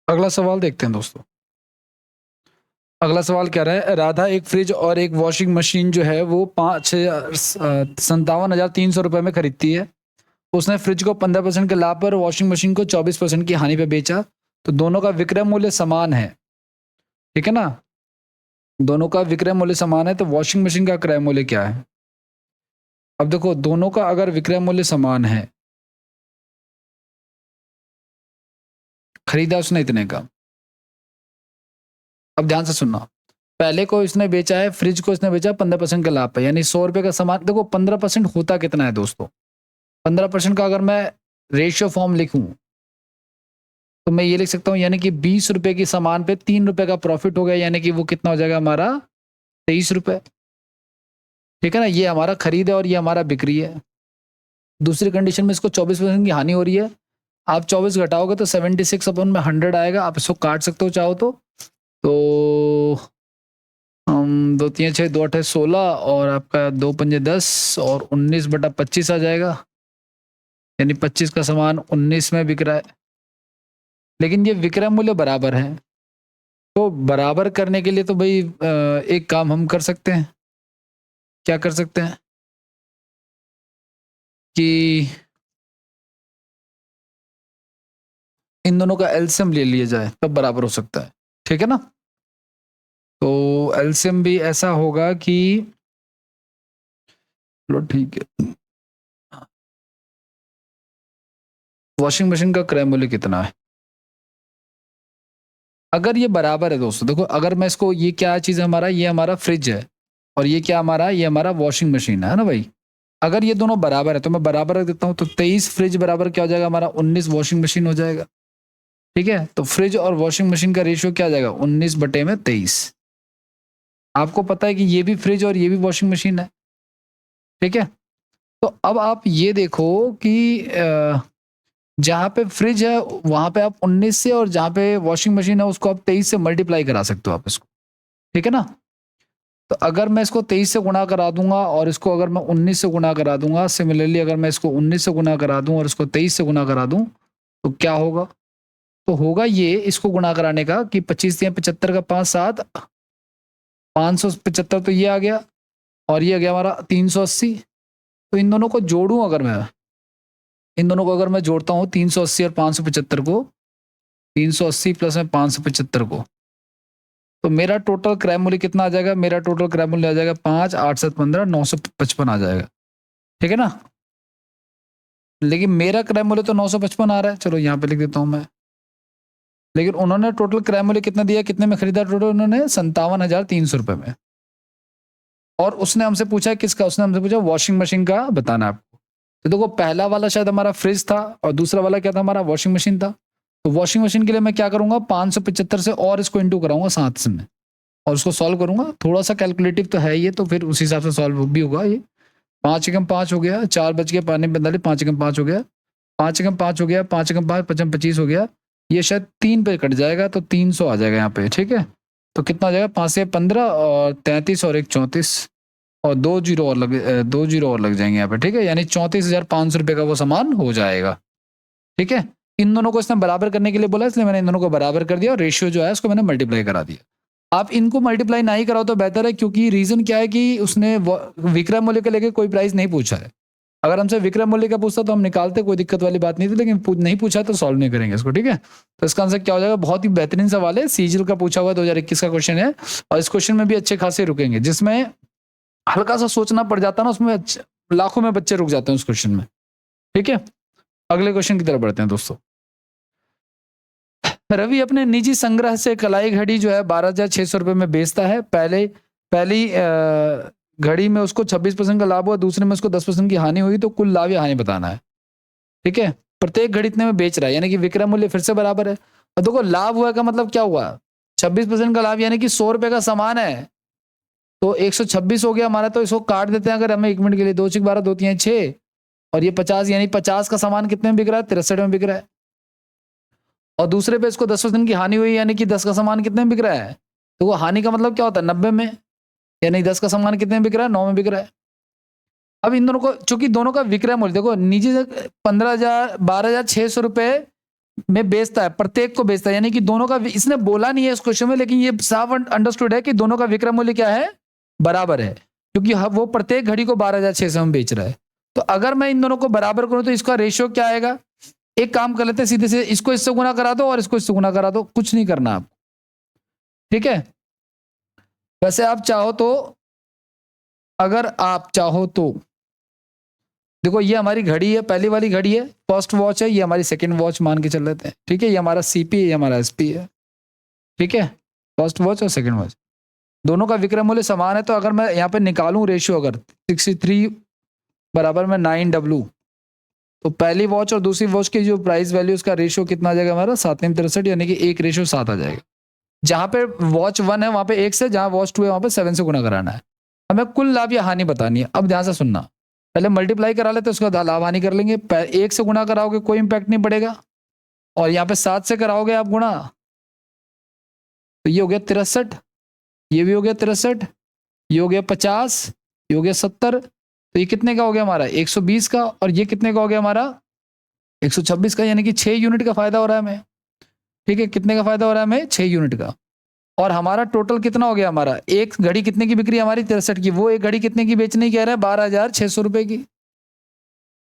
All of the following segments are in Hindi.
अगला सवाल देखते हैं दोस्तों। अगला सवाल कह रहा है, राधा एक फ्रिज और एक वॉशिंग मशीन जो है वो 57,300 रुपए में खरीदती है। उसने फ्रिज को 15% के लाभ पर, वॉशिंग मशीन को 24% की हानि पे बेचा। तो दोनों का विक्रय मूल्य समान है, ठीक है ना। दोनों का विक्रय मूल्य समान है, तो वॉशिंग मशीन का क्रय मूल्य क्या है। अब देखो, दोनों का अगर विक्रय मूल्य समान है, खरीदा उसने इतने का। अब ध्यान से सुनना, पहले को इसने बेचा है, फ्रिज को इसने बेचा 15% के लाभ पे, यानी 100 रुपए का सामान। देखो 15% होता कितना है दोस्तों, 15% का अगर मैं रेशियो फॉर्म लिखूं तो मैं ये लिख सकता हूं, यानी कि 20 रुपए की सामान पे 3 रुपए का प्रॉफिट हो गया, यानी कि वो कितना हो जाएगा हमारा 23 रुपए, ठीक है ना। ये हमारा खरीद है और ये हमारा बिक्री है। दूसरी कंडीशन में इसको 24% की हानि हो रही है। आप 24 घटाओगे तो 76 अपन में 100 आएगा। आप इसको काट सकते हो चाहो तो दो तीन छः, दो अठे 16 और आपका दो पंजे 10 और 19/25 आ जाएगा, यानी 25 का सामान 19 में बिक रहा है। लेकिन ये विक्रय मूल्य बराबर है, तो बराबर करने के लिए तो भाई एक काम हम कर सकते हैं। क्या कर सकते हैं कि इन दोनों का एलसीएम ले लिया जाए, तब बराबर हो सकता है, ठीक है ना। तो एलसीएम भी ऐसा होगा कि, चलो ठीक है, वॉशिंग मशीन का क्रय मूल्य कितना है। अगर ये बराबर है दोस्तों, देखो अगर मैं इसको, ये क्या चीज है हमारा, ये हमारा फ्रिज है और ये क्या हमारा, ये हमारा वॉशिंग मशीन है ना भाई। अगर ये दोनों बराबर है तो मैं बराबर रख देता हूँ, तो 23 फ्रिज बराबर क्या हो जाएगा हमारा, 19 वॉशिंग मशीन हो जाएगा, ठीक है। तो फ्रिज और वॉशिंग मशीन का रेशियो क्या आ जाएगा, 19/23। आपको पता है कि ये भी फ्रिज और ये भी वॉशिंग मशीन है, ठीक है। तो अब आप ये देखो कि जहां पे फ्रिज है वहां पे आप 19 से, और जहां पे वॉशिंग मशीन है उसको आप 23 से मल्टीप्लाई करा सकते हो आप इसको, ठीक है ना। तो अगर मैं इसको 23 से गुणा करा दूंगा और इसको अगर मैं 19 से गुणा करा दूंगा, सिमिलरली अगर मैं इसको 19 से गुणा करा दूं और इसको 23 से गुणा करा दूं, तो क्या होगा। तो होगा ये, इसको गुणा कराने का कि 25 या 75 का 5 7, 575 तो ये आ गया, और ये आ गया हमारा 380। तो इन दोनों को जोड़ूं अगर मैं, इन दोनों को अगर मैं जोड़ता हूँ 380 और 575 को, 380 प्लस में 575 को, तो मेरा टोटल क्रय मूल्य कितना आ जाएगा, मेरा टोटल क्रय मूल्य आ जाएगा 5 8 7 15 955 आ जाएगा, ठीक है ना। लेकिन मेरा क्रय मूल्य तो 955 आ रहा है, चलो यहाँ पे लिख देता हूँ मैं। लेकिन उन्होंने टोटल क्रय मूल्य कितना दिया, कितने में खरीदा टोटल उन्होंने, 57,300 रुपए में। और उसने हमसे पूछा किसका, उसने हमसे पूछा वॉशिंग मशीन का बताना है आपको। तो देखो पहला वाला शायद हमारा फ्रिज था और दूसरा वाला क्या था, हमारा वॉशिंग मशीन था। तो वॉशिंग मशीन के लिए मैं क्या करूंगा, 575 से और इसको इंटू कराऊंगा 7 से, में और उसको सॉल्व करूंगा। थोड़ा सा कैलकुलेटिव तो है ये, तो फिर उस हिसाब से सॉल्व भी होगा ये। 5 एकम 5 हो गया, 4 बच गया, 5 45, 5 एकम 5 हो गया, 5 एकम 5 हो गया, 5 एकम 5 55 25 हो गया। ये शायद 3 पे कट जाएगा तो 300 आ जाएगा यहाँ पे, ठीक है। तो कितना आ जाएगा, 5 से 15 और 33 और 1 34 और 2 जीरो और लग जाएंगे यहाँ पे, ठीक है। यानी 34,500 रुपए का वो सामान हो जाएगा, ठीक है। इन दोनों को इसने बराबर करने के लिए बोला, इसलिए मैंने इन दोनों को बराबर कर दिया और रेशियो जो है उसको मैंने मल्टीप्लाई करा दिया। आप इनको मल्टीप्लाई ना ही कराओ तो बेहतर है, क्योंकि रीजन क्या है कि उसने विक्रय मूल्य के लेके कोई प्राइस नहीं पूछा है। अगर हमसे विक्रय मूल्य का पूछता तो हम निकालते, कोई दिक्कत वाली बात नहीं थी, लेकिन नहीं पूछा तो सॉल्व नहीं करेंगे इसको, ठीक है। तो इसका आंसर क्या हो जाएगा, बहुत ही बेहतरीन सवाल है, सीजीएल का पूछा हुआ 2021 का क्वेश्चन है, और इस क्वेश्चन में भी अच्छे खासे रुकेंगे। जिसमें हल्का सा सोचना पड़ जाता है ना, उसमें लाखों में बच्चे रुक जाते हैं उस क्वेश्चन में, ठीक है। अगले क्वेश्चन की तरफ बढ़ते हैं दोस्तों। रवि अपने निजी संग्रह से कलाई घड़ी जो है 12,600 रुपए में बेचता है। पहली घड़ी में उसको 26% का लाभ हुआ, दूसरे में उसको 10% की हानि हुई, तो कुल लाभ या हानि बताना है, ठीक है। प्रत्येक घड़ी इतने में बेच रहा है, यानी कि विक्रय मूल्य फिर से बराबर है। और देखो लाभ हुआ का मतलब क्या हुआ, 26% का लाभ, यानी कि 100 रुपए का सामान है तो 126 हो गया हमारा। तो इसको काट देते हैं अगर हमें 1 मिनट के लिए, 2 6 12 2 3 6 और ये 50, यानी 50 का सामान कितने में बिक रहा है, 63 में बिक रहा है। और दूसरे पे इसको 10% की हानि हुई, यानी कि 10 का सामान कितने में बिक रहा है। तो वो हानि का मतलब क्या होता है, 90 में, यानी 10 का सामान कितने में बिक रहा है, 9 में बिक रहा है। अब इन दोनों को, चूंकि दोनों का विक्रय मूल्य देखो, निजी 15,000 12,600 रुपए में बेचता है, प्रत्येक को बेचता है, यानी कि दोनों का, इसने बोला नहीं है इस क्वेश्चन में, लेकिन ये साफ अंडरस्टूड है कि दोनों का विक्रय मूल्य क्या है, बराबर है, क्योंकि वो प्रत्येक घड़ी को 12,600 में बेच रहा है। तो अगर मैं इन दोनों को बराबर करूं तो इसका रेशियो क्या आएगा, एक काम कर लेते हैं सीधे से, इसको इससे गुना करा दो और इसको इससे गुना करा दो, कुछ नहीं करना आप, ठीक है। वैसे आप चाहो तो, अगर आप चाहो तो देखो, ये हमारी घड़ी है, पहली वाली घड़ी है, फर्स्ट वॉच है, ये हमारी सेकंड वॉच मान के चल लेते हैं, ठीक है। ये हमारा सीपी है, ये हमारा एसपी है, ठीक है, फर्स्ट वॉच और सेकंड वॉच, दोनों का विक्रय मूल्य समान है। तो अगर मैं यहाँ पे निकालूं रेशियो, अगर 63 बराबर में 9W, तो पहली वॉच और दूसरी वॉच की जो प्राइस वैल्यू, उसका रेशियो कितना आ जाएगा हमारा, 763, यानी कि 1:7 आ जाएगा। जहां पे वॉच 1 है वहां पे 1 से, जहां वॉच 2 है वहां पे 7 से गुना कराना है। हमें कुल लाभ या हानि बतानी है। अब ध्यान से सुनना, पहले मल्टीप्लाई करा लेते, उसका लाभ हानि कर लेंगे। 1 से गुना कराओगे कोई इंपैक्ट नहीं पड़ेगा, और यहाँ पे 7 से कराओगे आप गुणा, तो ये हो गया 63, ये भी हो गया 63, ये हो गया 50, ये हो गया 70, तो ये कितने का हो गया हमारा, 120 का, और ये कितने का हो गया हमारा, 126 का, यानी कि 6 यूनिट का फायदा हो रहा है हमें, ठीक है। कितने का फायदा हो रहा है हमें, 6 यूनिट का। और हमारा टोटल कितना हो गया, हमारा एक घड़ी कितने की बिक्री हमारी, 63 की, वो एक घड़ी कितने की बेचने कह रहे हैं, 12,600 रुपए की,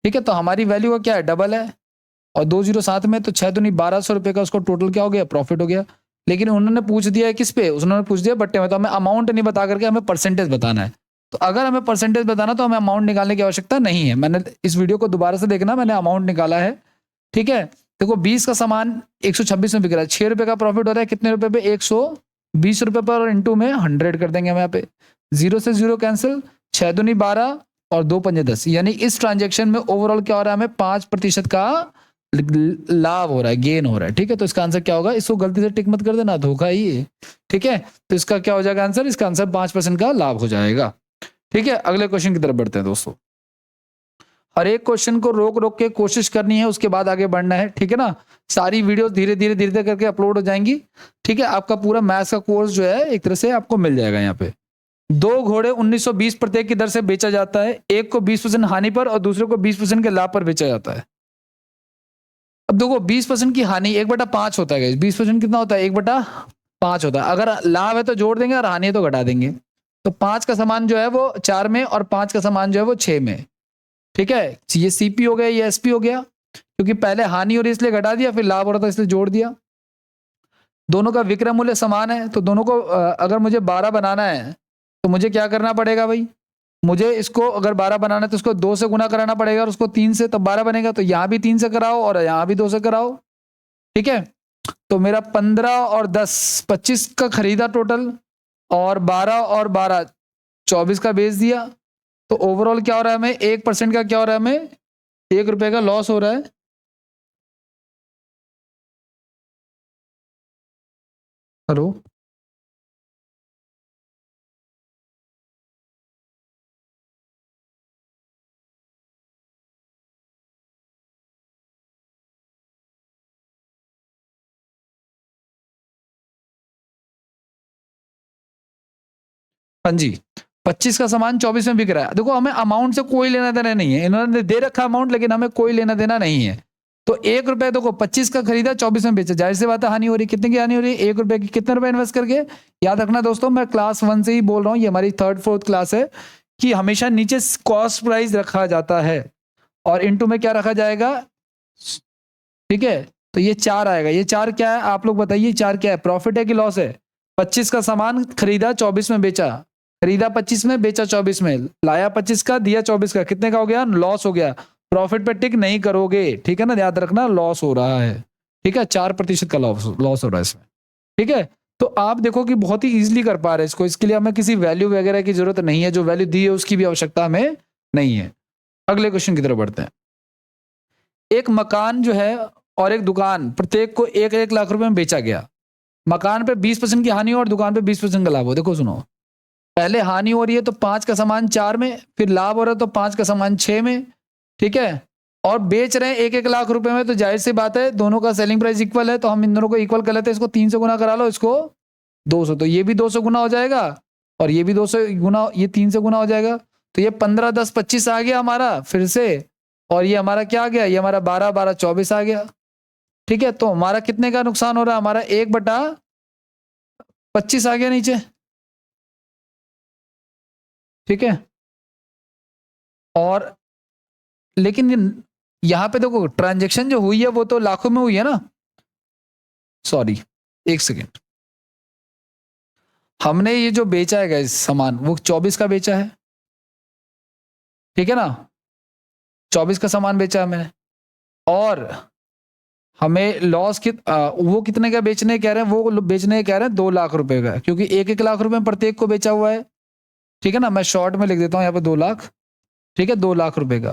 ठीक है। तो हमारी वैल्यू का क्या है, डबल है, और 2 जीरो साथ में, तो 6 दूनी 1200 रुपए का उसको टोटल क्या हो गया, प्रॉफिट हो गया। लेकिन उन्होंने पूछ दिया है किस पे, उन्होंने पूछ दिया बट्टे में, तो हमें अमाउंट नहीं बता करके हमें परसेंटेज बताना है। तो अगर हमें परसेंटेज बताना तो हमें अमाउंट निकालने की आवश्यकता नहीं है। मैंने इस वीडियो को दोबारा से देखना, मैंने अमाउंट निकाला है, ठीक है। देखो 20 का सामान 126 में बिक रहा है, 6 रुपए का प्रॉफिट हो रहा है, कितने रुपए पे, 120 रुपए पर, और इंटू में 100 कर देंगे हम यहाँ पे, 0 से 0 कैंसिल, 6 दूनी 12 और 2 पंजे 10, यानी इस ट्रांजेक्शन में ओवरऑल क्या हो रहा है, हमें 5% का लाभ हो रहा है, गेन हो रहा है, ठीक है। तो इसका आंसर क्या होगा, इसको गलती से टिक मत कर देना, धोखा ही है, ठीक है। तो इसका क्या हो जाएगा आंसर, इसका आंसर 5% का लाभ हो जाएगा, ठीक है। अगले क्वेश्चन की तरफ बढ़ते हैं दोस्तों। हर एक क्वेश्चन को रोक रोक के कोशिश करनी है, उसके बाद आगे बढ़ना है, ठीक है ना। सारी वीडियो धीरे धीरे धीरे धीरे करके अपलोड हो जाएंगी, ठीक है। आपका पूरा मैथ्स का कोर्स जो है एक तरह से आपको मिल जाएगा। यहाँ पे 2 घोड़े 1920 प्रत्येक की दर से बेचा जाता है, एक को 20% हानि पर और दूसरे को 20% के लाभ पर बेचा जाता है। अब देखो 20% की हानि 1/5 होता है, 20% कितना होता है, 1/5 होता है। अगर लाभ है तो जोड़ देंगे और हानि है तो घटा देंगे। तो 5 का सामान जो है वो 4 में और 5 का सामान जो है वो 6 में, ठीक है। ये सीपी हो गया, ये एसपी हो गया, क्योंकि पहले हानि हो रही इसलिए घटा दिया, फिर लाभ हो रहा था इसलिए जोड़ दिया। दोनों का विक्रय मूल्य समान है, तो दोनों को अगर मुझे 12 बनाना है तो मुझे क्या करना पड़ेगा भाई, मुझे इसको अगर 12 बनाना है तो इसको 2 से गुना कराना पड़ेगा और उसको 3 से, तब 12 बनेगा। तो यहाँ भी 3 से कराओ और यहाँ भी 2 से कराओ, ठीक है। तो मेरा 15 और 10 25 का खरीदा टोटल, और 12 और 12 24 का बेच दिया। तो ओवरऑल क्या हो रहा है हमें, 1% का क्या हो रहा है हमें, 1 रुपए का लॉस हो रहा है। हेलो, हाँ जी। 25 का सामान 24 में बिक रहा है। देखो हमें अमाउंट से कोई लेना देना नहीं है, इन्होंने दे रखा अमाउंट, लेकिन हमें कोई लेना देना नहीं है। तो 1 रुपए देखो 25 का खरीदा, 24 में बेचा, जाहिर सी बात है हानि हो रही। कितने की हानि हो रही है, 1 रुपए की। कितने रुपए इन्वेस्ट करके, याद रखना दोस्तों, मैं क्लास 1 से ही बोल रहा हूँ, ये हमारी 3rd 4th क्लास है, कि हमेशा नीचे कॉस्ट प्राइस रखा जाता है और इनटू में क्या रखा जाएगा, ठीक है। तो ये 4 आएगा, ये 4 क्या है आप लोग बताइए, 4 क्या है, प्रॉफिट है कि लॉस है। 25 का सामान खरीदा, 24 में बेचा, खरीदा 25 में, बेचा 24 में, लाया 25 का, दिया 24 का, कितने का हो गया, लॉस हो गया। प्रॉफिट पे टिक नहीं करोगे, ठीक है ना, याद रखना लॉस हो रहा है, ठीक है। 4% का लॉस हो रहा है इसमें, ठीक है। तो आप देखो कि बहुत ही इजीली कर पा रहे हैं इसको, इसके लिए हमें किसी वैल्यू वगैरह की जरूरत नहीं है, जो वैल्यू दी है उसकी भी आवश्यकता हमें नहीं है। अगले क्वेश्चन की तरफ बढ़ते हैं। एक मकान जो है और एक दुकान, प्रत्येक को 1-1 लाख रुपए में बेचा गया। मकान पे 20% की हानि हो और दुकान पे 20% का लाभ हो। देखो सुनो, पहले हानि हो रही है तो 5 का सामान 4 में, फिर लाभ हो रहा है तो 5 का सामान 6 में, ठीक है। और बेच रहे हैं 1-1 लाख रुपए में, तो जाहिर सी बात है दोनों का सेलिंग प्राइस इक्वल है, तो हम इन दोनों को इक्वल कर लेते हैं। इसको 3 से गुना करा लो, इसको 200, तो ये भी 200 गुना हो जाएगा और ये भी 200 गुना, ये 3 से गुना हो जाएगा। तो ये 15 10 25 आ गया हमारा फिर से, और ये हमारा क्या आ गया, ये हमारा 12 12 24 आ गया। ठीक है, तो हमारा कितने का नुकसान हो रहा है, हमारा 1/25 आ गया नीचे, ठीक है। और लेकिन यहां पे देखो ट्रांजेक्शन जो हुई है वो तो लाखों में हुई है ना, सॉरी 1 सेकेंड, हमने ये जो बेचा है गाइस सामान वो 24 का बेचा है, ठीक है ना, 24 का सामान बेचा है मैंने, और हमें लॉस वो कितने का बेचने कह रहे हैं, वो बेचने कह रहे हैं 2 लाख रुपए का, क्योंकि 1-1 लाख रुपए में प्रत्येक को बेचा हुआ है, ठीक है ना। मैं शॉर्ट में लिख देता हूँ यहाँ पे 2 लाख, ठीक है, 2 लाख रुपए का।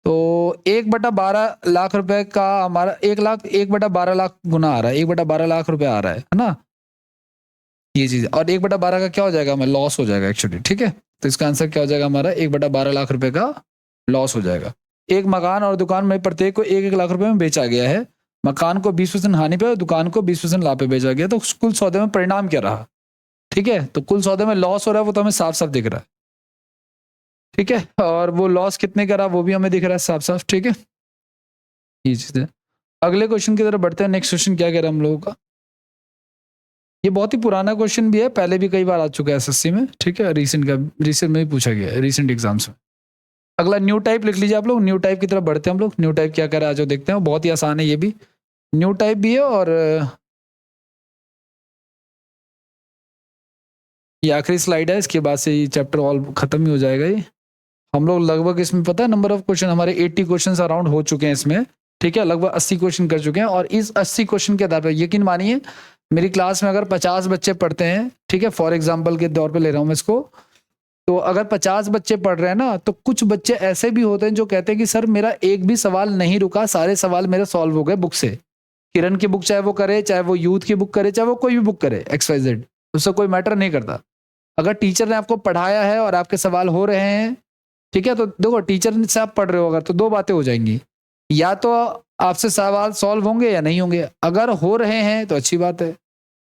तो 1/12 लाख रुपए का हमारा 1/12 लाख गुना आ रहा है, 1/12 लाख रुपए आ रहा है ना, ये चीज। और 1/12 का क्या हो जाएगा, हमें लॉस हो जाएगा एक्चुअली, ठीक है। तो इसका आंसर क्या हो जाएगा हमारा, 1/12 लाख रुपए का लॉस हो जाएगा। एक मकान और दुकान में प्रत्येक को 1-1 लाख रुपए में बेचा गया है, मकान को 20% हानि पे और दुकान को 20% लाभ पे बेचा गया, तो कुल सौदे में परिणाम क्या रहा, ठीक है। तो कुल सौदे में लॉस हो रहा है वो तो हमें साफ साफ दिख रहा है, ठीक है, और वो लॉस कितने का रहा वो भी हमें दिख रहा है साफ साफ, ठीक है, ये चीज है। अगले क्वेश्चन की तरफ बढ़ते हैं। नेक्स्ट क्वेश्चन क्या कह रहा है हम लोगों का, ये बहुत ही पुराना क्वेश्चन भी है, पहले भी कई बार आ चुका है एसएससी में, ठीक है, रिसेंट में भी पूछा गया है, रिसेंट एग्जाम्स में। अगला न्यू टाइप लिख लीजिए आप लोग, न्यू टाइप की तरफ बढ़ते हैं हम लोग। न्यू टाइप क्या कह रहा है जो देखते हैं, बहुत ही आसान है ये भी, न्यू टाइप भी है, और ये आखिरी स्लाइड है, इसके बाद से ये चैप्टर ऑल खत्म ही हो जाएगा। ये हम लोग लगभग इसमें पता है नंबर ऑफ क्वेश्चन हमारे 80 क्वेश्चन अराउंड हो चुके हैं इसमें, ठीक है, लगभग 80 क्वेश्चन कर चुके हैं। और इस 80 क्वेश्चन के आधार पर यकीन मानिए मेरी क्लास में अगर 50 बच्चे पढ़ते हैं, ठीक है, फॉर एग्जाम्पल के तौर पर ले रहा हूँ मैं इसको, तो अगर 50 बच्चे पढ़ रहे हैं ना, तो कुछ बच्चे ऐसे भी होते हैं जो कहते हैं कि सर मेरा एक भी सवाल नहीं रुका, सारे सवाल मेरे सॉल्व हो गए बुक से। किरण की बुक चाहे वो करे, चाहे वो यूथ की बुक करे, चाहे वो कोई भी बुक करे, XYZ, उससे कोई मैटर नहीं करता। अगर टीचर ने आपको पढ़ाया है और आपके सवाल हो रहे हैं, ठीक है, तो देखो टीचर से आप पढ़ रहे हो अगर, तो 2 बातें हो जाएंगी, या तो आपसे सवाल सॉल्व होंगे या नहीं होंगे। अगर हो रहे हैं तो अच्छी बात है,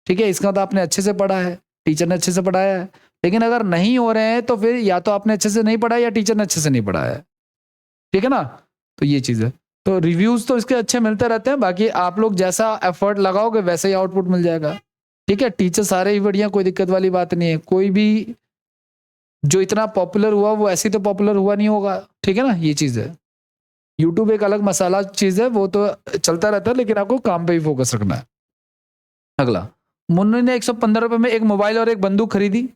ठीक है, इसका तो आपने अच्छे से पढ़ा है, टीचर ने अच्छे से पढ़ाया है। लेकिन अगर नहीं हो रहे हैं तो फिर या तो आपने अच्छे से नहीं पढ़ाया या टीचर ने अच्छे से नहीं पढ़ाया है, ठीक है ना। तो ये चीज़ है। तो रिव्यूज तो इसके अच्छे मिलते रहते हैं, बाकी आप लोग जैसा एफर्ट लगाओगे वैसे ही आउटपुट मिल जाएगा, ठीक है। टीचर सारे ही बढ़िया, कोई दिक्कत वाली बात नहीं है। कोई भी जो इतना पॉपुलर हुआ वो ऐसे तो पॉपुलर हुआ नहीं होगा, ठीक है ना, ये चीज़ है। यूट्यूब एक अलग मसाला चीज़ है, वो तो चलता रहता है, लेकिन आपको काम पे ही फोकस रखना है। अगला, मुन्नी ने 115 रुपए में एक मोबाइल और एक बंदूक खरीदी,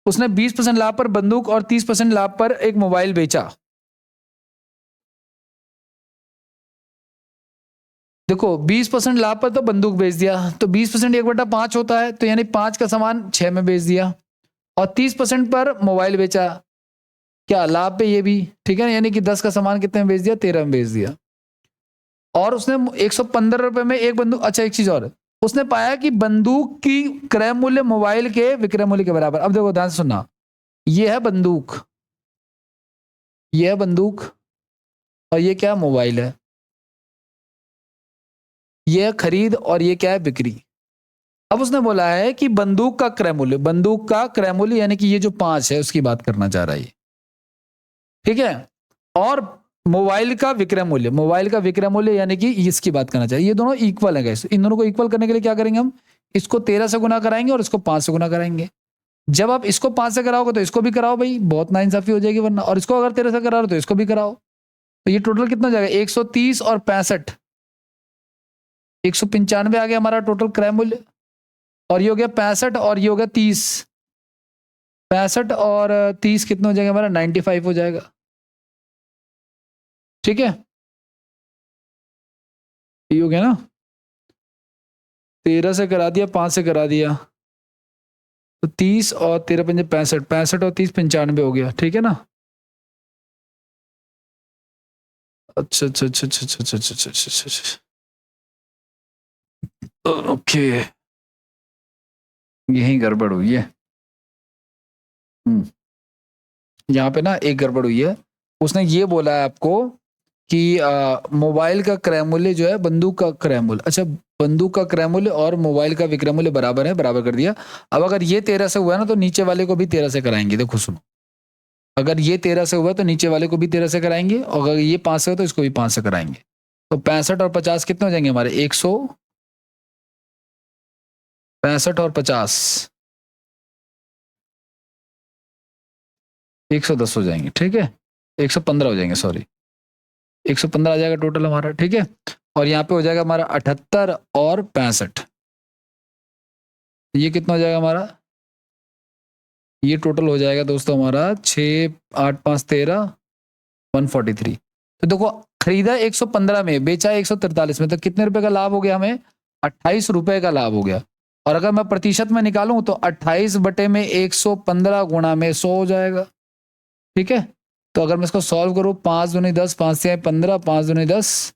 उसने 20% लाभ पर बंदूक और 30% लाभ पर एक मोबाइल बेचा। देखो 20% लाभ पर तो बंदूक बेच दिया, तो 20% 1/5 होता है, तो यानी 5 का सामान 6 में बेच दिया, और 30% पर मोबाइल बेचा, क्या लाभ पे ये भी, ठीक है, यानी कि 10 का सामान कितने में बेच दिया, 13 में बेच दिया। और उसने 115 रुपए में एक बंदूक, अच्छा एक चीज और, उसने पाया कि बंदूक की क्रय मूल्य मोबाइल के विक्रय मूल्य के बराबर। अब देखो ध्यान से सुनना, ये है बंदूक, ये है बंदूक, और ये क्या मोबाइल है, ये है खरीद और ये क्या है बिक्री। अब उसने बोला है कि बंदूक का क्रय मूल्य, बंदूक का क्रय मूल्य यानी कि ये जो 5 है उसकी बात करना चाह रहा है ये, ठीक है, और मोबाइल का विक्रय मूल्य, मोबाइल का विक्रय मूल्य यानी कि इसकी बात करना चाहिए। ये दोनों इक्वल है गाइस, इन दोनों को इक्वल करने के लिए क्या करेंगे हम, इसको 13 से गुना कराएंगे और इसको 5 से गुना कराएंगे। जब आप इसको 5 से कराओगे तो इसको भी कराओ भाई, बहुत नाइंसाफी हो जाएगी वरना, और इसको अगर 13 से करा रहे हो तो इसको भी कराओ। तो ये टोटल कितना हो जाएगा, 130 और 65, 195 आ गया हमारा टोटल क्रय मूल्य, और ये हो गया 65 और ये हो गया 30, 65 और 30 कितना हो जाएगा हमारा, 95 हो जाएगा, ठीक है, ये हो गया ना, 13 से करा दिया, 5 से करा दिया, तो 30 और 13 पंजे 65, 65 और 30 95 हो गया, ठीक है ना। अच्छा अच्छा अच्छा अच्छा अच्छा अच्छा अच्छा अच्छा अच्छा, ओके, यही गड़बड़ हुई है। यहाँ पे ना एक गड़बड़ हुई है, उसने ये बोला है आपको कि मोबाइल का क्रय मूल्य जो है बंदूक का क्रय मूल्य, अच्छा बंदूक का क्रय मूल्य और मोबाइल का विक्रय मूल्य बराबर है, बराबर कर दिया। अब अगर ये 13 से हुआ है ना तो नीचे वाले को भी 13 से कराएंगे। देखो सुनो, अगर ये 13 से हुआ तो नीचे वाले को भी 13 से कराएंगे, और अगर ये 5 से हो तो इसको भी 5 से कराएंगे। तो 65 और 50 कितने हो जाएंगे हमारे? 165 और 50 110 हो जाएंगे, ठीक है। 115 हो जाएंगे, सॉरी 115 आ जाएगा टोटल हमारा, ठीक है। और यहाँ पे हो जाएगा हमारा 78 और 65, ये कितना हो जाएगा हमारा? ये टोटल हो जाएगा दोस्तों हमारा 6 8 5 13 143। तो देखो खरीदा 115 में, बेचा 143 में, तो कितने रुपए का लाभ हो गया हमें? 28 रुपए का लाभ हो गया। और अगर मैं प्रतिशत में निकालूं तो 28 बटे में 115 गुणा में 100 हो जाएगा, ठीक है। तो अगर मैं इसको सॉल्व करूं, 5 दूनी 10, 5 से 15, 5 दूनी 10,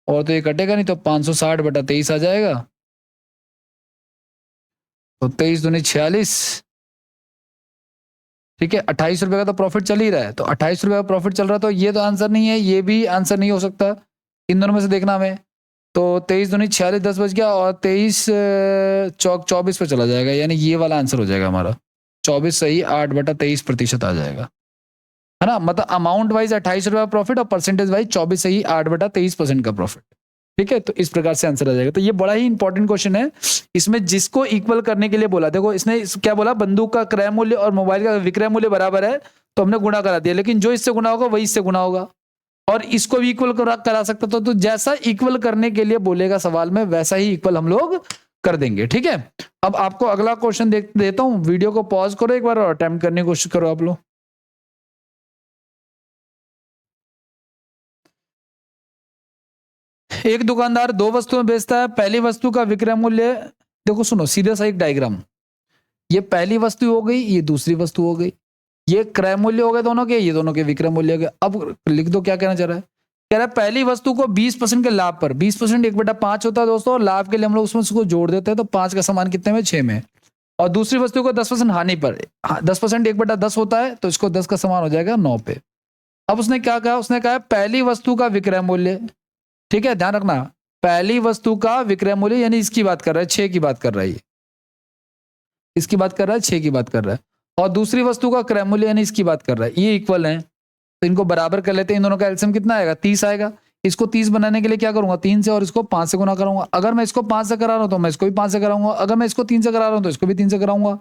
और तो ये कटेगा नहीं, तो 560 बटा 23 आ जाएगा। तो 23 दूनी 46, ठीक है। 28 रुपए का तो प्रॉफिट चल ही रहा है, तो 28 रुपए का प्रॉफिट चल रहा है, तो ये तो आंसर नहीं है, ये भी आंसर नहीं हो सकता। इन दोनों में से देखना हमें। तो 23 दूनी 46, 10 बच गया, और 23 चौक 24 पे चला जाएगा, यानी ये वाला आंसर हो जाएगा हमारा 24 सही, 8 बटा 23% आ जाएगा, है ना। मतलब अमाउंट वाइज 28 रुपए का प्रॉफिट और परसेंटेज वाइज 24 सही, 8 बटा 23% का प्रॉफिट, ठीक है। तो इस प्रकार से आंसर आ जाएगा। तो ये बड़ा ही इंपॉर्टेंट क्वेश्चन है। इसमें जिसको इक्वल करने के लिए बोला, देखो इसने क्या बोला, बंदूक का क्रय मूल्य और मोबाइल का विक्रय मूल्य बराबर है, तो हमने गुणा करा दिया, लेकिन जो इससे गुणा होगा वही इससे गुणा होगा, और इसको भी इक्वल करा सकता था। तो जैसा इक्वल करने के लिए बोलेगा सवाल में, वैसा ही इक्वल हम लोग कर देंगे, ठीक है। अब आपको अगला क्वेश्चन देता हूं, वीडियो को पॉज करो एक बार और अटेम्प्ट करने की कोशिश करो आप लोग। एक दुकानदार दो वस्तुएं बेचता है, पहली वस्तु का विक्रय मूल्य, देखो सुनो सीधा सा एक डायग्राम, ये पहली वस्तु हो गई, ये दूसरी वस्तु हो गई, ये क्रय मूल्य हो गए दोनों के, ये दोनों के विक्रय मूल्य हो गए। अब लिख दो क्या कहना चाह रहा है। कह रहा है पहली वस्तु को 20% के लाभ पर, 20% 1/5 होता है दोस्तों, और लाभ के लिए हम लोग उसमें उसको जोड़ देते हैं, तो 5 का समान कितने में? 6 में। और दूसरी वस्तु को 10% हानि पर, 10% 1/10 होता है, तो इसको 10 का समान हो जाएगा 9 पे। अब उसने क्या कहा, उसने कहा पहली वस्तु का विक्रय मूल्य, ठीक है, ध्यान रखना, पहली वस्तु का विक्रय मूल्य, यानी इसकी बात कर रहा है, 6 की बात कर रहा है, इसकी बात कर रहा है, 6 की बात कर रहा है। और दूसरी वस्तु का क्रय मूल्य, यानी इसकी बात कर रहा है, ये इक्वल है, तो इनको बराबर कर लेते हैं। इन दोनों का एलसीएम कितना आएगा? 30 आएगा। इसको 30 बनाने के लिए क्या करूंगा? 3 से, और इसको 5 से गुना करूंगा। अगर मैं इसको 5 से करा रहा हूं तो मैं इसको भी 5 से कराऊंगा, अगर मैं इसको 3 से करा रहा हूं तो इसको भी 3 से कराऊंगा।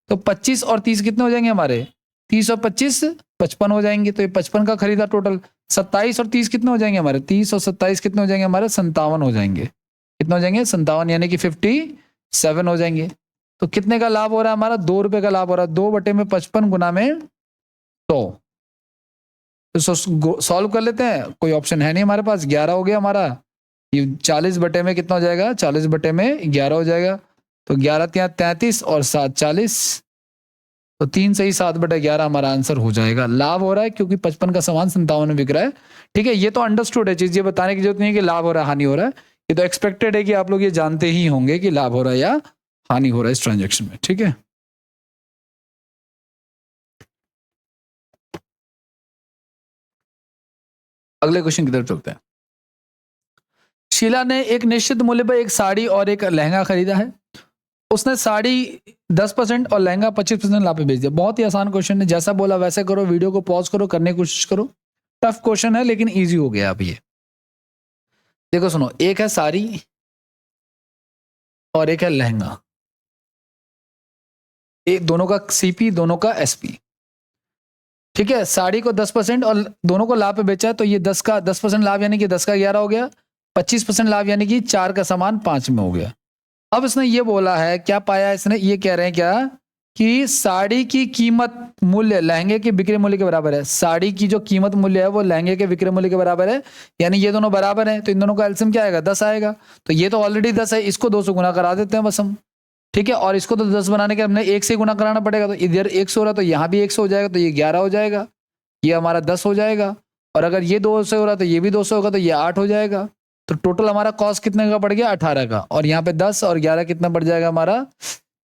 तो 25 और 30 कितने हो जाएंगे हमारे? 30 और 25 55 हो जाएंगे, तो ये 55 का खरीदा टोटल। 27 और 30 कितने हो जाएंगे हमारे? 30 और 27 कितने हो जाएंगे हमारे? 57 हो जाएंगे। कितने हो जाएंगे? 57, यानी कि 57 हो जाएंगे। तो कितने का लाभ हो रहा है हमारा? 2 रुपए का लाभ हो रहा है। 2 बटे में 55 गुना में 100। तो सॉल्व कर लेते हैं, कोई ऑप्शन है नहीं हमारे पास। 11 हो गया हमारा, ये 40 बटे में कितना हो जाएगा? 40 बटे में 11 हो जाएगा। तो 11 ત્યાં 33 और 7 40, तो 3 सही 7 बटे 11 हमारा आंसर हो जाएगा। लाभ हो रहा है क्योंकि 55 का सामान 57 में बिक रहा है, ठीक है। ये तो अंडरस्टूड है चीज, ये बताने की जरूरत नहीं है कि लाभ हो रहा है हानि हो रहा है, ये तो एक्सपेक्टेड है कि आप लोग ये जानते ही होंगे कि लाभ हो रहा है या हानि हो रहा है इस ट्रांजेक्शन में, ठीक है। अगले क्वेश्चन की तरफ चलते हैं। शीला ने एक निश्चित मूल्य पर एक साड़ी और एक लहंगा खरीदा है। उसने साड़ी 10% और लहंगा 25% लाभ पे बेच दिया। बहुत ही आसान क्वेश्चन है, जैसा बोला वैसे करो, वीडियो को पॉज करो, करने की कोशिश करो। टफ क्वेश्चन है लेकिन इजी हो गया अब ये। देखो सुनो, एक है साड़ी और एक है लहंगा, एक दोनों का सीपी, दोनों का एसपी, ठीक है। साड़ी को 10% और दोनों को लाभ पे बेचा है, तो ये 10 का 10% लाभ यानी कि 10 का 11 हो गया, 25% लाभ यानी कि 4 का सामान 5 में हो गया। अब इसने ये बोला है, क्या पाया इसने, ये कह रहे हैं क्या कि साड़ी की कीमत मूल्य लहंगे के विक्रय मूल्य के बराबर है। साड़ी की जो कीमत मूल्य है वो लहंगे के विक्रय मूल्य के बराबर है, यानी ये दोनों बराबर हैं, तो इन दोनों का एलसीएम क्या आएगा? 10 आएगा। तो ये तो ऑलरेडी 10 है, इसको 2 से गुना करा देते हैं बस हम, ठीक है। और इसको तो 10 बनाने के हमने 1 से गुना कराना पड़ेगा, तो इधर 100 हो रहा है तो यहाँ भी 100 हो जाएगा, तो ये 11 हो जाएगा, ये हमारा 10 हो जाएगा। और अगर ये 2 से हो रहा है तो ये भी 2 से होगा, तो ये 8 हो जाएगा। तो टोटल हमारा कॉस्ट कितने का पड़ गया? 18 का। और यहाँ पे 10 और 11 कितना पड़ जाएगा हमारा?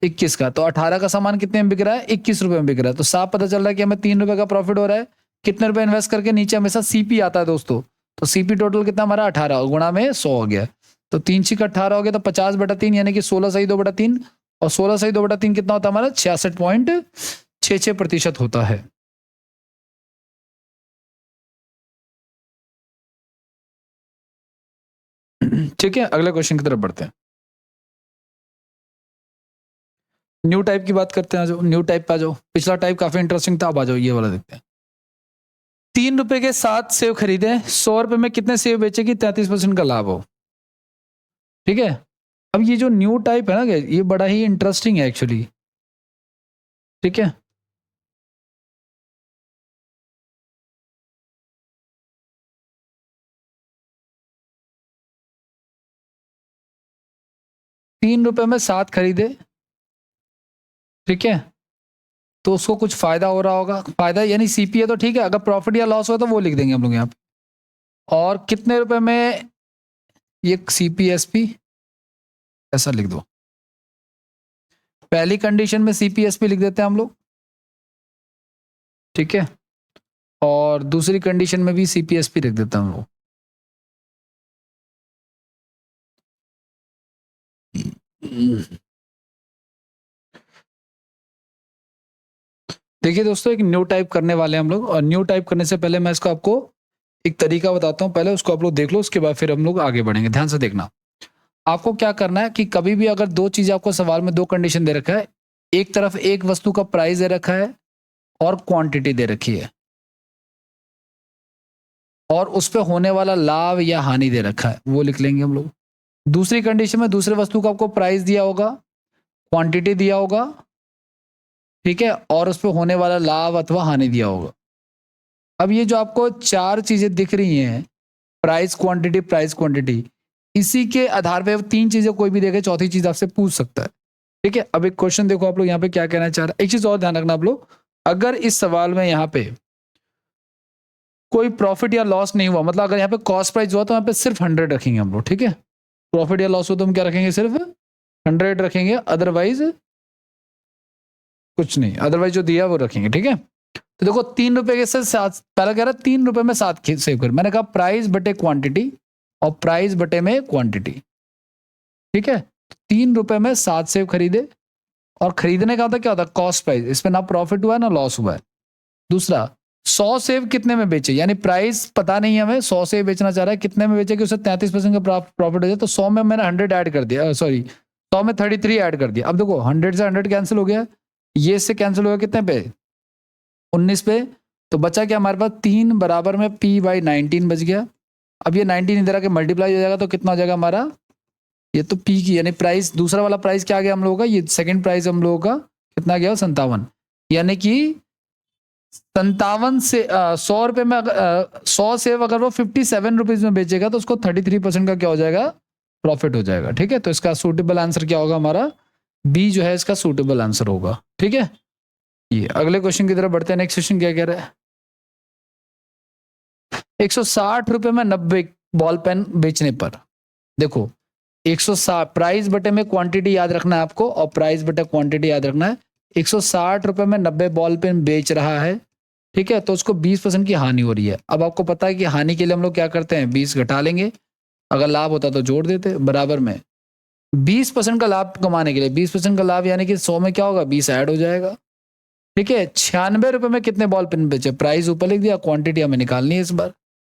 21 का। तो 18 का सामान कितने में बिक रहा है? 21 रुपए में बिक रहा है। तो साफ पता चल रहा है कि हमें 3 रुपए का प्रॉफिट हो रहा है। कितने रुपए इन्वेस्ट करके? नीचे हमेशा सीपी आता है दोस्तों, तो सीपी टोटल कितना हमारा? 18 और गुणा में 100 हो गया। तो 3 6 18 हो गया, तो 50 बटा 3 यानी कि 16 सही 2 बटा 3, और 16 सही 2 बटा 3 कितना होता है हमारा? 66.66% होता है। ठीक है, अगले क्वेश्चन की तरफ बढ़ते हैं। न्यू टाइप की बात करते हैं, आ जाओ न्यू टाइप पे आ जाओ। पिछला टाइप काफी इंटरेस्टिंग था, अब आ जाओ ये वाला देखते हैं। 3 रुपए के 7 सेव खरीदे, 100 रुपए में कितने सेव बेचे कि 33% का लाभ हो। ठीक है, अब ये जो न्यू टाइप है ना, ये बड़ा ही इंटरेस्टिंग है एक्चुअली। ठीक है, ₹3 में 7 खरीदे, ठीक है, तो उसको कुछ फायदा हो रहा होगा। फायदा यानी सीपी है तो ठीक है, अगर प्रॉफिट या लॉस हो तो वो लिख देंगे हम लोग यहाँ पे। और कितने रुपए में ये सीपीएसपी ऐसा लिख दो। पहली कंडीशन में सीपीएसपी लिख देते हैं हम लोग, ठीक है, और दूसरी कंडीशन में भी सीपीएसपी लिख देते हैं हम लोग। देखिए दोस्तों, एक न्यू टाइप करने वाले हैं हम लोग, और न्यू टाइप करने से पहले मैं इसको आपको एक तरीका बताता हूँ। पहले उसको आप लोग देख लो, उसके बाद फिर हम लोग आगे बढ़ेंगे। ध्यान से देखना, आपको क्या करना है कि कभी भी अगर दो चीज आपको सवाल में दो कंडीशन दे रखा है, एक तरफ एक वस्तु का प्राइस दे रखा है और क्वांटिटी दे रखी है, और उस पर होने वाला लाभ या हानि दे रखा है, वो लिख लेंगे हम लोग। दूसरी कंडीशन में दूसरे वस्तु का आपको प्राइस दिया होगा, क्वांटिटी दिया होगा, ठीक है, और उस पर होने वाला लाभ अथवा हानि दिया होगा। अब ये जो आपको चार चीजें दिख रही हैं, प्राइस क्वांटिटी प्राइस क्वांटिटी, इसी के आधार पे तीन चीजें कोई भी देखे, चौथी चीज आपसे पूछ सकता है। ठीक है, अब एक क्वेश्चन देखो आप लोग यहाँ पे क्या कहना चाह रहा है। एक चीज और ध्यान रखना आप लोग, अगर इस सवाल में यहाँ पे कोई प्रॉफिट या लॉस नहीं हुआ, मतलब अगर यहाँ पे कॉस्ट प्राइस हुआ तो यहाँ पे सिर्फ 100 रखेंगे हम लोग। ठीक है, प्रॉफिट या लॉस हो तो हम क्या रखेंगे, सिर्फ 100 रखेंगे, अदरवाइज कुछ नहीं, अदरवाइज जो दिया वो रखेंगे। ठीक है, तो देखो 3 रुपए के से 7, पहला कह रहा 3 रुपए में 7 सेव कर, मैंने कहा प्राइस बटे क्वांटिटी और प्राइस बटे में क्वांटिटी। ठीक है, 3 रुपए में 7 सेव खरीदे, और खरीदने का होता क्या होता है, कॉस्ट प्राइस, इसमें ना प्रॉफिट हुआ है ना लॉस हुआ है। दूसरा, 100 सेव कितने में बेचे, यानी प्राइस पता नहीं है हमें, 100 सेव बेचना चाह रहा है, कितने में बेचे कि उसे 33% का प्रॉफिट हो जाए, तो 100 में मैंने 100 ऐड कर दिया, सॉरी 100 में 33 ऐड कर दिया। अब देखो 100 से 100 कैंसिल हो गया, ये से कैंसिल हो गया कितने पे, 19 पे, तो बचा क्या हमारे पास, 3 बराबर में P/19 बच गया। अब ये 19 इधर आके मल्टीप्लाई हो जाएगा तो कितना हो जाएगा हमारा, ये तो P की यानी प्राइस, दूसरा वाला प्राइस क्या आ गया हम लोगों का, ये सेकंड प्राइस हम लोगों का कितना गया, 57, यानी कि 57 से 100 रुपए में 100 सेव अगर वो 57 रुपीज में बेचेगा तो उसको 33% का क्या हो जाएगा, प्रॉफिट हो जाएगा। ठीक है, तो इसका सूटेबल आंसर क्या होगा हमारा, बी जो है इसका सूटेबल आंसर होगा। ठीक है, ये अगले क्वेश्चन की तरफ बढ़ते हैं। नेक्स्ट क्वेश्चन क्या कह रहा है, 160 रुपए में 90 बॉल पेन बेचने पर, देखो 160 प्राइस बटे में क्वांटिटी याद रखना है आपको, और प्राइस बटे क्वांटिटी याद रखना है। 160 रुपए में 90 बॉल पेन बेच रहा है, ठीक है, तो उसको 20% की हानि हो रही है। अब आपको पता है कि हानि के लिए हम लोग क्या करते हैं, 20 घटा लेंगे, अगर लाभ होता तो जोड़ देते, बराबर में 20% का लाभ कमाने के लिए 20% का लाभ, यानी कि 100 में क्या होगा, 20 ऐड हो जाएगा। ठीक है, 96 रुपए में कितने बॉल पेन बेचे, प्राइस ऊपर लिख दिया, क्वांटिटी हमें निकालनी है इस बार।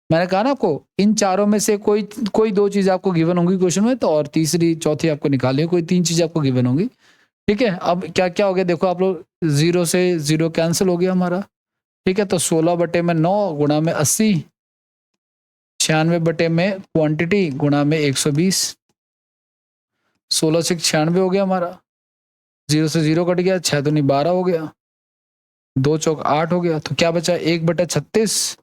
मैंने कहा ना आपको, इन चारों में से कोई कोई दो चीज आपको गिवन होंगी क्वेश्चन में, तो और तीसरी चौथी आपको निकालनी है, कोई तीन चीज आपको गिवन होंगी। ठीक है, अब क्या क्या हो गया देखो आप लोग, 0 से 0 कैंसिल हो गया हमारा। ठीक है, तो 16 बटे में 9 गुणा में 80, 96 बटे में क्वांटिटी गुणा में 120, 16 से 96 हो गया हमारा, 0 से 0 कट गया, 6 दूनी 12 हो गया, 2 चौक 8 हो गया, तो क्या बचा 1/36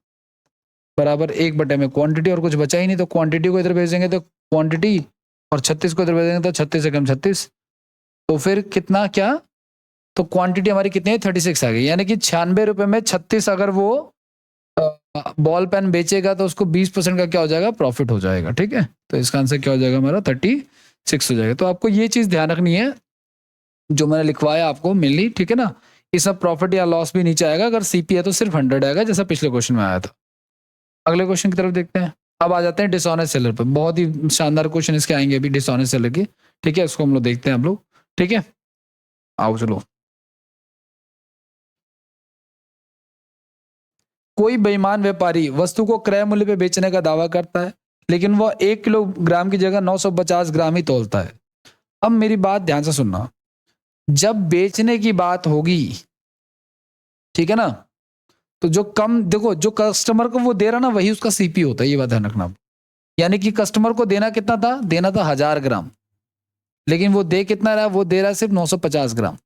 बराबर 1 बटे में क्वांटिटी, और कुछ बचा ही नहीं, तो क्वांटिटी को इधर भेजेंगे तो क्वांटिटी, और 36 को इधर भेजेंगे तो 36 से कम 36, तो फिर कितना क्या, तो क्वांटिटी हमारी कितनी है, 36 आ गई, यानी कि 96 रुपए में 36 अगर वो बॉल पेन बेचेगा तो उसको 20% का क्या हो जाएगा, प्रॉफिट हो जाएगा। ठीक है, तो इसका आंसर क्या हो जाएगा हमारा, 36 हो जाएगा। तो आपको ये चीज ध्यान रखनी है जो मैंने लिखवाया आपको मेनली। ठीक है ना, इसमें प्रॉफिट या लॉस भी नीचे आएगा, अगर सीपी है तो सिर्फ 100 आएगा, जैसा पिछले क्वेश्चन में आया था। अगले क्वेश्चन की तरफ देखते हैं। अब आ जाते हैं डिसऑनेस्ट सेलर पर, बहुत ही शानदार क्वेश्चन इसके आएंगे अभी डिसऑनेस्ट सेलर के। ठीक है, इसको हम लोग देखते हैं हम लोग। ठीक है, आओ चलो। कोई बेईमान व्यापारी वस्तु को क्रय मूल्य पे बेचने का दावा करता है, लेकिन वो 1 किलोग्राम की जगह 950 ग्राम ही तोलता है। अब मेरी बात ध्यान से सुनना, जब बेचने की बात होगी, ठीक है ना, तो जो कम, देखो जो कस्टमर को वो दे रहा ना वही उसका सीपी होता है, ये बात ध्यान रखना। यानी कि कस्टमर को देना कितना था, देना था 1000 ग्राम, लेकिन वो दे कितना रहा है, वो दे रहा है सिर्फ 950 ग्राम।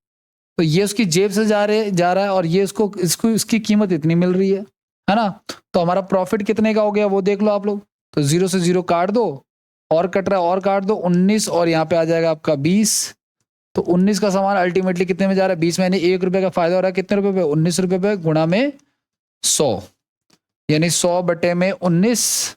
तो ये उसकी जेब से जा रहा है और ये इसको इसकी कीमत इतनी मिल रही है ना। तो हमारा प्रॉफिट कितने का हो गया वो देख लो आप लोग। तो 0 से 0 काट दो, और कट रहा है और काट दो, 19, और यहाँ पे आ जाएगा आपका 20। तो 19 का सामान अल्टीमेटली कितने में जा रहा है, 20 में, यानी 1 रुपए का फायदा हो रहा है कितने रुपए पे, 19 रुपए पे, गुणा में 100, यानी 100 बटे में 19।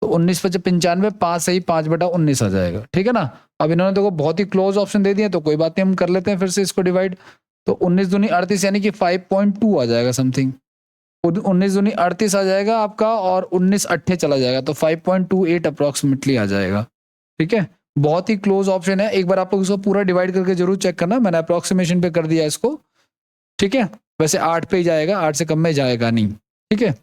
तो 19 पचे 95, 5 सही 5/19 आ जाएगा, ठीक है ना। अब इन्होंने देखो बहुत ही क्लोज ऑप्शन दे दिया, तो कोई बात नहीं, हम कर लेते हैं फिर से इसको डिवाइड। तो 19 दूनी 38, यानी कि 5.2 आ जाएगा समथिंग। 19 दूनी 38 आ जाएगा आपका, और 19 अट्ठे चला जाएगा, तो 5.28 अप्रोक्सीमेटली आ जाएगा, ठीक है। बहुत ही क्लोज ऑप्शन है, एक बार आप लोग इसको पूरा डिवाइड करके जरूर चेक करना, मैंने अप्रोक्सीमेशन पे कर दिया इसको, ठीक है। वैसे 8 पे ही जाएगा, 8 से कम में जाएगा नहीं, ठीक है।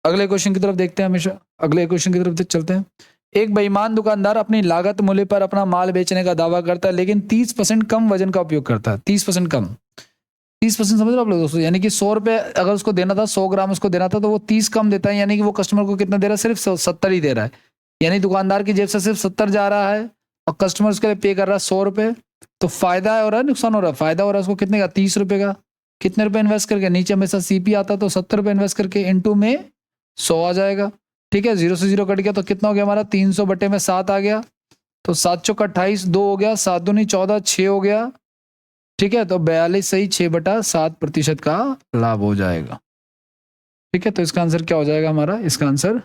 अगले क्वेश्चन की तरफ देखते हैं, हमेशा अगले क्वेश्चन की तरफ चलते हैं। एक बेईमान दुकानदार अपनी लागत मूल्य पर अपना माल बेचने का दावा करता है, लेकिन 30% कम वजन का उपयोग करता है। 30% कम, 30% समझ रहे हो आप लोग दोस्तों, यानी कि 100 रुपए अगर उसको देना था, 100 ग्राम उसको देना था, तो वो 30 कम देता है, यानी कि वो कस्टमर को कितना दे रहा है, सिर्फ 70 ही दे रहा है। यानी दुकानदार की जेब से सिर्फ 70 जा रहा है, और कस्टमर उसके लिए पे कर रहा है 100 रुपए। तो फायदा हो रहा है, नुकसान हो रहा है, फायदा हो रहा है उसको कितने का, 30 रुपए का। कितने रुपए इन्वेस्ट करके, नीचे हमेशा सीपी आता, तो 70 रुपए इन्वेस्ट करके इंटू में 100 आ जाएगा, ठीक है। 0 से 0 कट गया, तो कितना हो गया हमारा, 300 बटे में 7 आ गया। तो 7 चौक 28, 2 हो गया, 7 दूनी 14, 6 हो गया, ठीक है। तो 42 सही 6/7% का लाभ हो जाएगा, ठीक है। तो इसका आंसर क्या हो जाएगा हमारा, इसका आंसर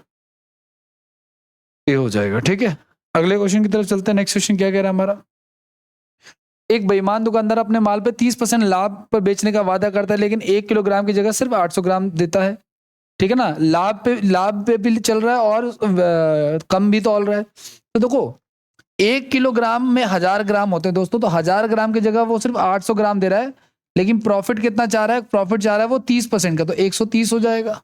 ये हो जाएगा, ठीक है। अगले क्वेश्चन की तरफ चलते हैं। नेक्स्ट क्वेश्चन क्या कह रहा है हमारा, एक बेईमान दुकानदार अपने माल पे 30% लाभ पर बेचने का वादा करता है, लेकिन 1 किलोग्राम की जगह सिर्फ 800 ग्राम देता है, ठीक है ना। लाभ पे भी चल रहा है, और कम भी तौल रहा है। तो देखो 1 किलोग्राम में 1000 ग्राम होते हैं दोस्तों, तो 1000 ग्राम की जगह वो सिर्फ 800 ग्राम दे रहा है, लेकिन प्रॉफिट कितना चाह रहा है, प्रॉफिट चाह रहा है वो 30% का, तो 130 हो जाएगा,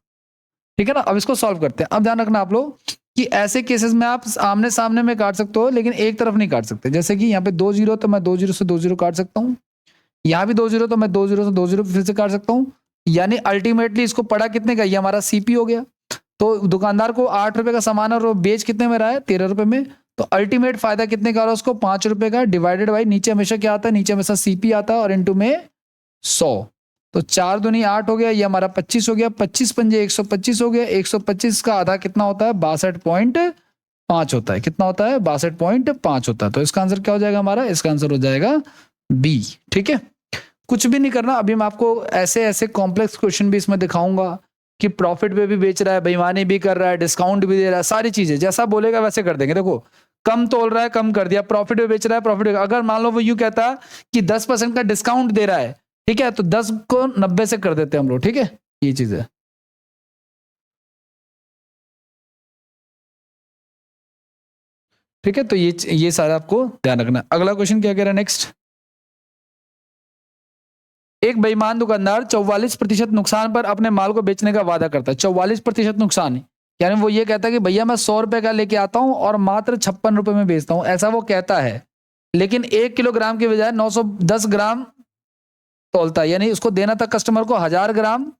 ठीक है ना। अब इसको सॉल्व करते हैं। अब ध्यान रखना आप लोग कि ऐसे केसेस में आप आमने सामने में काट सकते हो, लेकिन एक तरफ नहीं काट सकते। जैसे कि यहाँ पे 2 जीरो, तो मैं 2 जीरो से 2 जीरो काट सकता हूँ। यहाँ भी 2 जीरो, तो मैं 2 जीरो से 2 जीरो फिर से काट सकता हूँ। यानी अल्टीमेटली इसको पड़ा कितने का, ये हमारा सीपी हो गया। तो दुकानदार को 8 रुपए का सामान और वो बेच कितने में रहा है, 13 रुपए में। तो अल्टीमेट फायदा कितने का हो रहा है उसको, 5 रुपए का, डिवाइडेड बाई नीचे हमेशा क्या आता है, नीचे हमेशा सीपी आता है, और इंटू में 100। तो 4 दूनी 8 हो गया, ये हमारा 25 हो गया, 25 पंजे 125 हो गया। 125 का आधा कितना होता है, 62.5 होता है। कितना होता है, 62.5 होता है। तो इसका आंसर क्या हो जाएगा हमारा, इसका आंसर हो जाएगा बी, ठीक है। कुछ भी नहीं करना, अभी मैं आपको ऐसे ऐसे कॉम्प्लेक्स क्वेश्चन भी इसमें दिखाऊंगा कि प्रॉफिट पे भी बेच रहा है, बेईमानी भी कर रहा है, डिस्काउंट भी दे रहा है, सारी चीजें जैसा बोलेगा वैसे कर देंगे। देखो कम तोल रहा है, कम कर दिया, प्रॉफिट पे बेच रहा है, प्रॉफिट। अगर मान लो वो यूं कहता कि 10% का डिस्काउंट दे रहा है, ठीक है, तो 10 को 90 से कर देते हैं हम लोग, ठीक है। ये चीज है, ठीक है। तो ये सारा आपको ध्यान रखना। अगला क्वेश्चन क्या कह रहा है नेक्स्ट, एक बेईमान दुकानदार 44% नुकसान पर अपने माल को बेचने का वादा करता है। 44% नुकसान, यानी वो ये कहता है कि भैया मैं 100 रुपए का लेके आता हूं और मात्र 56 रुपए में बेचता हूं, ऐसा वो कहता है। लेकिन 1 किलोग्राम की बजाय 910 ग्राम तोलता है, यानी उसको देना था कस्टमर को 1000 ग्राम,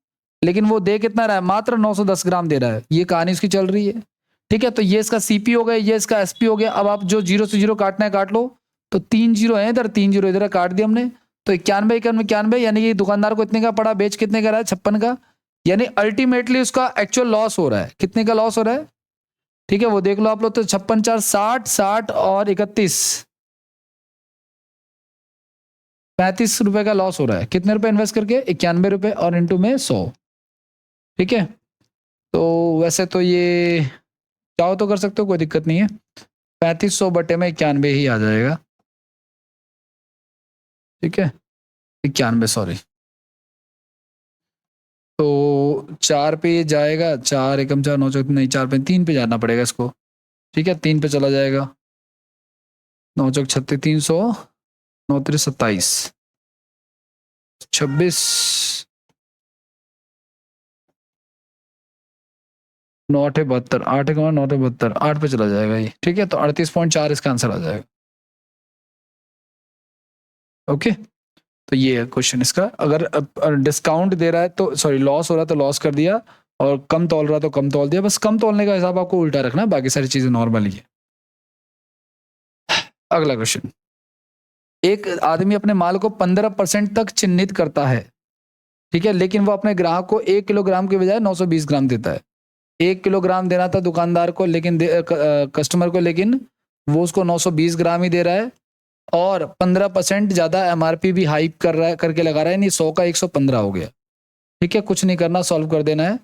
लेकिन वो दे कितना रहा है, मात्र 910 ग्राम दे रहा है। ये कहानी इसकी चल रही है, ठीक है। तो ये इसका सीपी हो गया, ये इसका एसपी हो गया। अब आप जो 0 से 0 काटना है काट लो। तो 3 जीरो है इधर, 3 जीरो इधर, काट दिया हमने। तो 91 91 91, यानी कि दुकानदार को इतने का पड़ा, बेच कितने का रहा है, 56 का। यानी अल्टीमेटली उसका एक्चुअल लॉस हो रहा है, कितने का लॉस हो रहा है, ठीक है। वो देख लो आप लोग, तो 56 4 60, 60 और 31, 35 रुपए का लॉस हो रहा है। कितने रुपए इन्वेस्ट करके, 91 रुपए, और इंटू में 100, ठीक है। तो वैसे तो ये चाहो तो कर सकते हो, कोई दिक्कत नहीं है। 3500 बटे में 91 ही आ जाएगा, ठीक है। 91, सॉरी। तो 4 पे ये जाएगा, 4 एकम 4 9 चौक, नहीं 4 पे, 3 पे जाना पड़ेगा इसको, ठीक है। 3 पे चला जाएगा, 9 चौक 36, 300, 9 3 27, 26, 9 8 72, 8 9 9 72, 8 पे चला जाएगा ये, ठीक है। तो 38.4 इसका आंसर आ जाएगा। ओके, तो ये है क्वेश्चन इसका। अगर डिस्काउंट दे रहा है तो सॉरी लॉस हो रहा है तो लॉस कर दिया, और कम तोल रहा है तो कम तोल दिया। बस कम तोलने का हिसाब आपको उल्टा रखना है, बाकी सारी चीजें नॉर्मल ही है। अगला क्वेश्चन, एक आदमी अपने माल को 15% तक चिन्हित करता है, ठीक है, लेकिन वो अपने ग्राहक को 1 किलोग्राम के बजाय 920 ग्राम देता है। 1 किलोग्राम देना था दुकानदार को, लेकिन कस्टमर को, लेकिन वो उसको 920 ग्राम ही दे रहा है, और 15% ज्यादा एमआरपी भी हाइप कर रहा है, करके लगा रहा है, नहीं 100 का 115 हो गया। ठीक है, कुछ नहीं करना, सॉल्व कर देना है।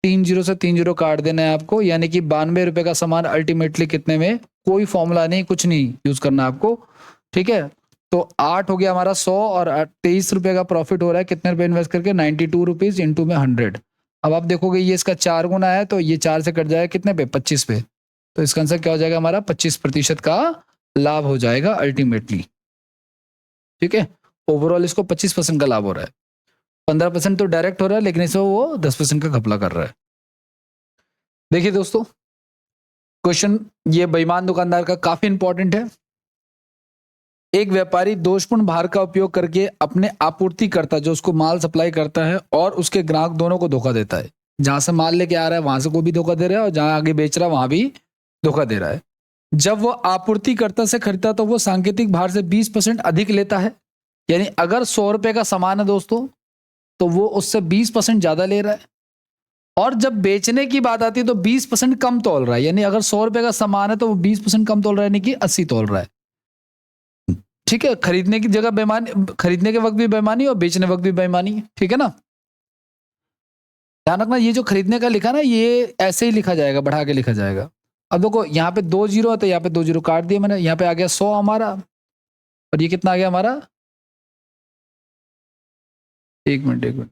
3 जीरो से 3 जीरो काट देना है आपको, यानी कि 92 रुपए का सामान अल्टीमेटली कितने में, कोई फॉर्मूला नहीं, कुछ नहीं यूज करना आपको। ठीक है, तो 8 हो गया हमारा 100, और 23 रुपए का प्रॉफिट हो रहा है, कितने रुपए इन्वेस्ट करके, 92 रुपीज इंटू में 100। अब आप देखोगे ये इसका 4 गुना है, तो ये 4 से कट जाएगा कितने पे, 25 पे। तो इसका आंसर क्या हो जाएगा हमारा, 25% का लाभ हो जाएगा अल्टीमेटली। ठीक है, ओवरऑल इसको 25% का लाभ हो रहा है। 15% तो डायरेक्ट हो रहा है, लेकिन इसमें वो 10% का घपला कर रहा है। देखिए दोस्तों, क्वेश्चन ये बेईमान दुकानदार का काफी इंपॉर्टेंट है। एक व्यापारी दोषपूर्ण भार का उपयोग करके अपने आपूर्तिकर्ता जो उसको माल सप्लाई करता है और उसके ग्राहक दोनों को धोखा देता है। जहां से माल लेके आ रहा है वहां से को भी धोखा दे रहा है, और जहां आगे बेच रहा है वहां भी धोखा दे रहा है। जब वो आपूर्तिकर्ता से खरीदता तो वो सांकेतिक भार से 20% अधिक लेता है। यानी अगर 100 रुपए का सामान है दोस्तों, तो वो उससे 20% ज्यादा ले रहा है। और जब बेचने की बात आती है तो 20% कम तोल रहा है। यानी अगर 100 रुपए का सामान है तो वो 20% कम तोल रहा है, यानी कि 80 तोल रहा है। ठीक है, खरीदने की जगह बेईमानी, खरीदने के वक्त भी बेईमानी और बेचने वक्त भी बेईमानी। ठीक है ना, ध्यान रखना, ये जो खरीदने का लिखा ना, ये ऐसे ही लिखा जाएगा, बढ़ा के लिखा जाएगा। अब देखो यहाँ पे 2 जीरो है, तो यहाँ पे 2 जीरो काट दिया मैंने, यहाँ पे आ गया 100 हमारा, और ये कितना आ गया हमारा, एक मिनट,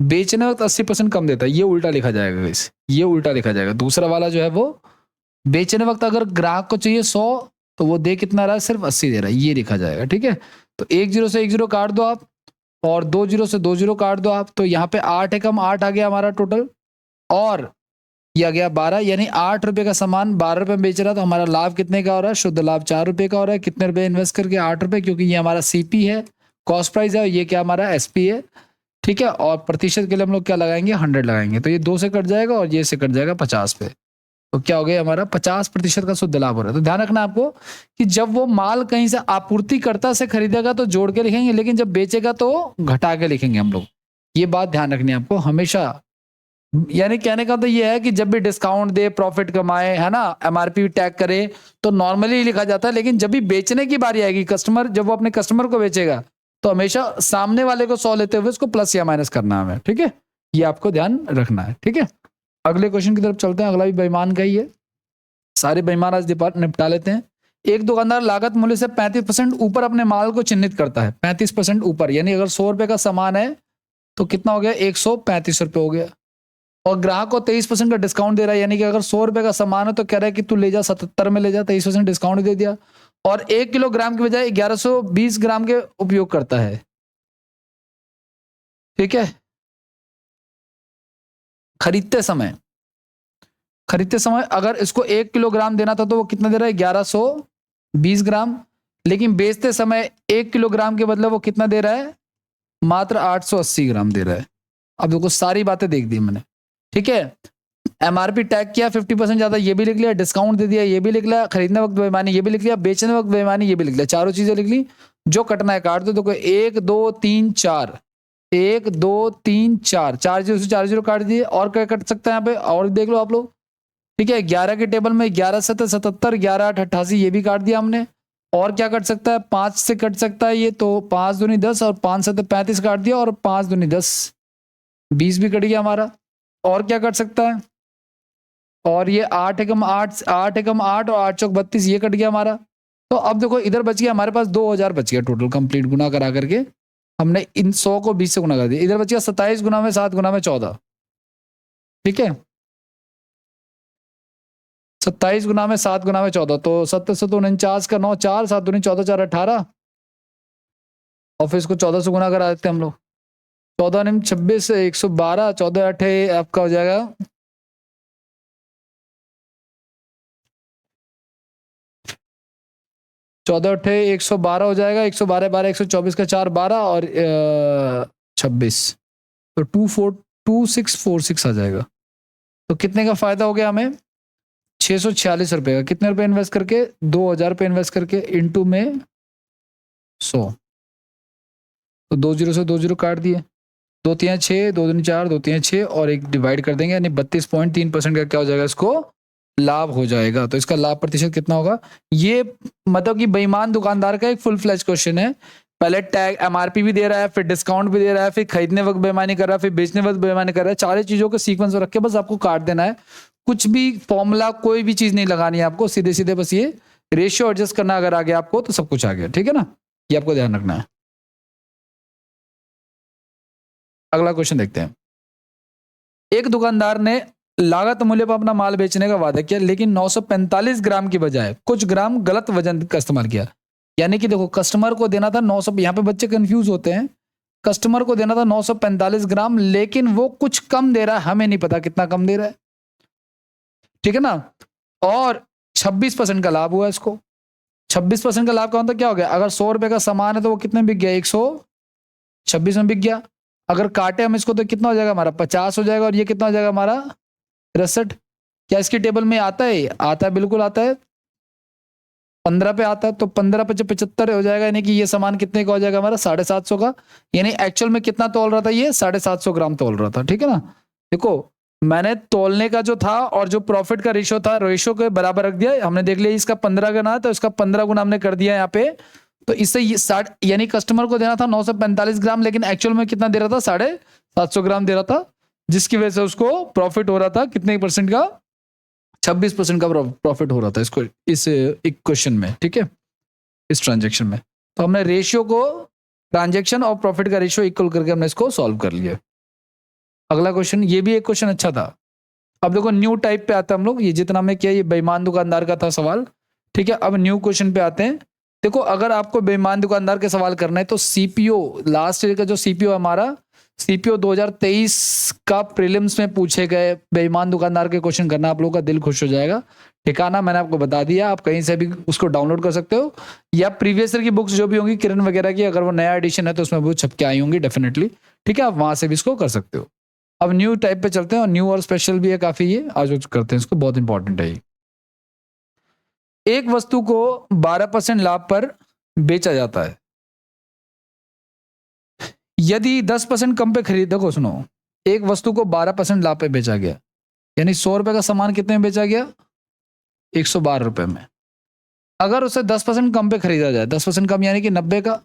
बेचने वक्त 80% कम देता है, ये उल्टा लिखा जाएगा इसे, ये उल्टा लिखा जाएगा। दूसरा वाला जो है वो बेचने वक्त अगर ग्राहक को चाहिए 100, तो वो दे कितना रहा है, सिर्फ 80 दे रहा है, ये लिखा जाएगा। ठीक है, तो 1 जीरो से 1 जीरो काट दो आप, और 2 जीरो से 2 जीरो काट दो आप, तो यहाँ पे 8 है कम 8 आ गया हमारा टोटल, और ये आ गया 12। यानी 8 रुपए का सामान 12 रुपए में बेच रहा है, तो हमारा लाभ कितने का हो रहा है, शुद्ध लाभ 4 रुपए का हो रहा है। कितने रुपए इन्वेस्ट करके, 8 रुपए, क्योंकि ये हमारा सीपी है, कॉस्ट प्राइस है, और ये क्या हमारा एसपी है। ठीक है, और प्रतिशत के लिए हम लोग क्या लगाएंगे, 100 लगाएंगे, तो ये 2 से कट जाएगा और ये से कट जाएगा 50 पे। तो क्या हो गया हमारा, 50% का शुद्ध लाभ हो रहा है। तो ध्यान रखना आपको कि जब वो माल कहीं से आपूर्तिकर्ता से खरीदेगा तो जोड़ के लिखेंगे, लेकिन जब बेचेगा तो घटा के लिखेंगे हम लोग। ये बात ध्यान रखनी है आपको हमेशा। यानी कहने का तो ये है कि जब भी डिस्काउंट दे, प्रॉफिट कमाए, है ना, एमआरपी टैग करे, तो नॉर्मली लिखा जाता है, लेकिन जब भी बेचने की बारी आएगी, कस्टमर जब वो अपने कस्टमर को बेचेगा, तो हमेशा सामने वाले को 100 लेते हुए उसको प्लस या माइनस करना है हमें। ठीक है, ये आपको ध्यान रखना है। ठीक है, अगले क्वेश्चन की तरफ चलते हैं। अगला भी बेईमान का ही है, सारे बेईमान आज निपटा लेते हैं। एक दुकानदार लागत मूल्य से 35% ऊपर अपने माल को चिन्हित करता है, 35% ऊपर, यानी अगर 100 रुपए का सामान है तो कितना हो गया, 135 रुपए हो गया, और ग्राहक को 23% का डिस्काउंट दे रहा है। यानी कि अगर 100 रुपए का सामान है तो कह रहा है कि तू ले जा 77 में ले जा, 23% डिस्काउंट दे दिया, और 1 किलोग्राम की बजाय 1120 ग्राम के उपयोग करता है। ठीक है, खरीदते समय अगर इसको 1 किलोग्राम देना था तो वो कितना दे रहा है, 1120 ग्राम, लेकिन बेचते समय 1 किलोग्राम के बदले वो कितना दे रहा है, मात्र 880 ग्राम दे रहा है। अब देखो सारी बातें देख दी मैंने। ठीक है, एमआरपी टैग किया 50% ज्यादा, ये भी लिख लिया, डिस्काउंट दे दिया, ये भी लिख लिया, खरीदने वक्त बेईमानी ये भी लिख लिया, बेचने वक्त बेईमानी ये भी लिख लिया, चारों चीजें लिख ली। जो कटना है काट दो। देखो 1 2 3 4, 1 2 3 4, 4 जीरो से 4 जीरो काट दिए। और क्या कट सकता है यहाँ पे, और देख लो आप लोग। ठीक है, 11 के टेबल में 11 7 77, 11 8 88, ये भी काट दिया हमने। और क्या कट सकता है, 5 से कट सकता है ये, तो 5 दूनी 10, और 5 7 35 काट दिया, और 5 दूनी 10, 20 भी कट गया हमारा। और क्या कट सकता है, और ये 8 एकम 8, 8 एकम 8, और 8 चौक 32, ये कट गया हमारा। तो अब देखो इधर बच गया हमारे पास 2000 बच गया टोटल कंप्लीट, गुना करा करके हमने इन 100 को 20 से गुना कर दिया। इधर बच गया 27 गुना में 7 गुना में 14। ठीक है, 27 गुना में 7 गुना में 14, तो 70 से 49 का 9 4, 7 दूनी 14 4 18, और फिर इसको 14 से गुना करा देते हैं हम लोग। 14 निम 26, 112, 14 8 आपका हो जाएगा 14 अट्ठे 112 हो जाएगा, 112 12 124 का 4 12 और 26, तो 2646 आ जाएगा। तो कितने का फायदा हो गया हमें? 646 रुपए का। कितने रुपए इन्वेस्ट करके? 2000 रुपए इन्वेस्ट करके इंटू में 100, तो 20 से 20 काट दिए, 2 3 6, 2 दूनी 4, 2 3 6 और एक डिवाइड कर देंगे, यानी 32.3% का क्या हो जाएगा? इसको लाभ हो जाएगा। तो इसका लाभ प्रतिशत कितना होगा? ये मतलब कि बेईमान दुकानदार का एक फुल फ्लैश क्वेश्चन है। पहले टैग एमआरपी भी दे रहा है, फिर डिस्काउंट भी दे रहा है, फिर खरीदने वक्त बेईमानी कर रहा है, फिर बेचने वक्त बेईमानी कर रहा है। चारों चीजों को सीक्वेंस में रख के बस आपको काट देना है। कुछ भी फॉर्मूला, कोई भी चीज नहीं लगानी है आपको, सीधे सीधे बस ये रेशियो एडजस्ट करना। अगर आ गया आपको तो सब कुछ आ गया, ठीक है ना? ये आपको ध्यान रखना है। अगला क्वेश्चन देखते हैं। एक दुकानदार ने लागत मूल्य पर अपना माल बेचने का वादा किया, लेकिन 945 ग्राम की बजाय कुछ ग्राम गलत वजन का इस्तेमाल किया। यानी कि देखो, कस्टमर को देना था 900, यहाँ पे बच्चे कंफ्यूज होते हैं। कस्टमर को देना था 945 ग्राम, लेकिन वो कुछ कम दे रहा है, हमें नहीं पता कितना कम दे रहा है, ठीक है ना? और 26% का लाभ हुआ इसको। 26% का लाभ का मतलब क्या हो गया? अगर 100 रुपए का सामान है तो वो कितने बिक गया? 126 में बिक गया। अगर काटे हम इसको तो कितना हो जाएगा हमारा? 50 हो जाएगा। और ये कितना हो जाएगा हमारा? 63। क्या इसकी टेबल में आता है? आता है, बिल्कुल आता है। 15 पे आता है, तो 15 पे 75 हो जाएगा, यानी कि ये सामान कितने का हो जाएगा हमारा? 750 का। यानी एक्चुअल में कितना तोल रहा था? ये 750 ग्राम तोल रहा था, ठीक है ना? देखो, मैंने तोलने का जो था और जो प्रॉफिट का रेशियो था, रेशियो के बराबर रख दिया हमने। देख लिया इसका 15 गुना, तो इसका 15 गुना हमने कर दिया यहाँ पे। तो इससे ये 60, यानी कस्टमर को देना था 945 ग्राम, लेकिन एक्चुअल में कितना दे रहा था? 750 ग्राम दे रहा था, जिसकी वजह से उसको प्रॉफिट हो रहा था कितने परसेंट का? 26% का प्रॉफिट हो रहा था इसको, इस इक्वेशन में, ठीक है, इस ट्रांजेक्शन में। तो हमने रेशियो को, ट्रांजेक्शन और प्रॉफिट का रेशियो इक्वल करके हमने इसको सॉल्व कर लिया। अगला क्वेश्चन, ये भी एक क्वेश्चन अच्छा था। अब देखो, न्यू टाइप पे आते हैं हम लोग। ये जितना हमने किया, ये बेईमान दुकानदार का था सवाल, ठीक है। अब न्यू क्वेश्चन पे आते हैं। देखो, अगर आपको बेईमान दुकानदार के सवाल करना है तो सीपीओ, लास्ट ईयर का जो सीपीओ हमारा, सीपीओ 2023 का प्रीलिम्स में पूछे गए बेईमान दुकानदार के क्वेश्चन करना, आप लोगों का दिल खुश हो जाएगा। ठिकाना मैंने आपको बता दिया, आप कहीं से भी उसको डाउनलोड कर सकते हो, या प्रीवियस ईयर की बुक्स जो भी होंगी किरण वगैरह की, अगर वो नया एडिशन है तो उसमें वो छप के आई होंगी डेफिनेटली, ठीक है, आप वहां से भी इसको कर सकते हो। अब न्यू टाइप पे चलते हैं, और न्यू और स्पेशल भी है काफी, ये आज करते हैं इसको, बहुत इंपॉर्टेंट है ये। एक वस्तु को 12% लाभ पर बेचा जाता है। यदि 10% कम पे खरीद, देखो सुनो, एक वस्तु को 12% लाभ पे बेचा गया, यानी 100 रुपए का सामान कितने में बेचा गया? 112 रुपए में। अगर उसे 10% कम पे खरीदा जाए, 10% कम यानी कि 90 का,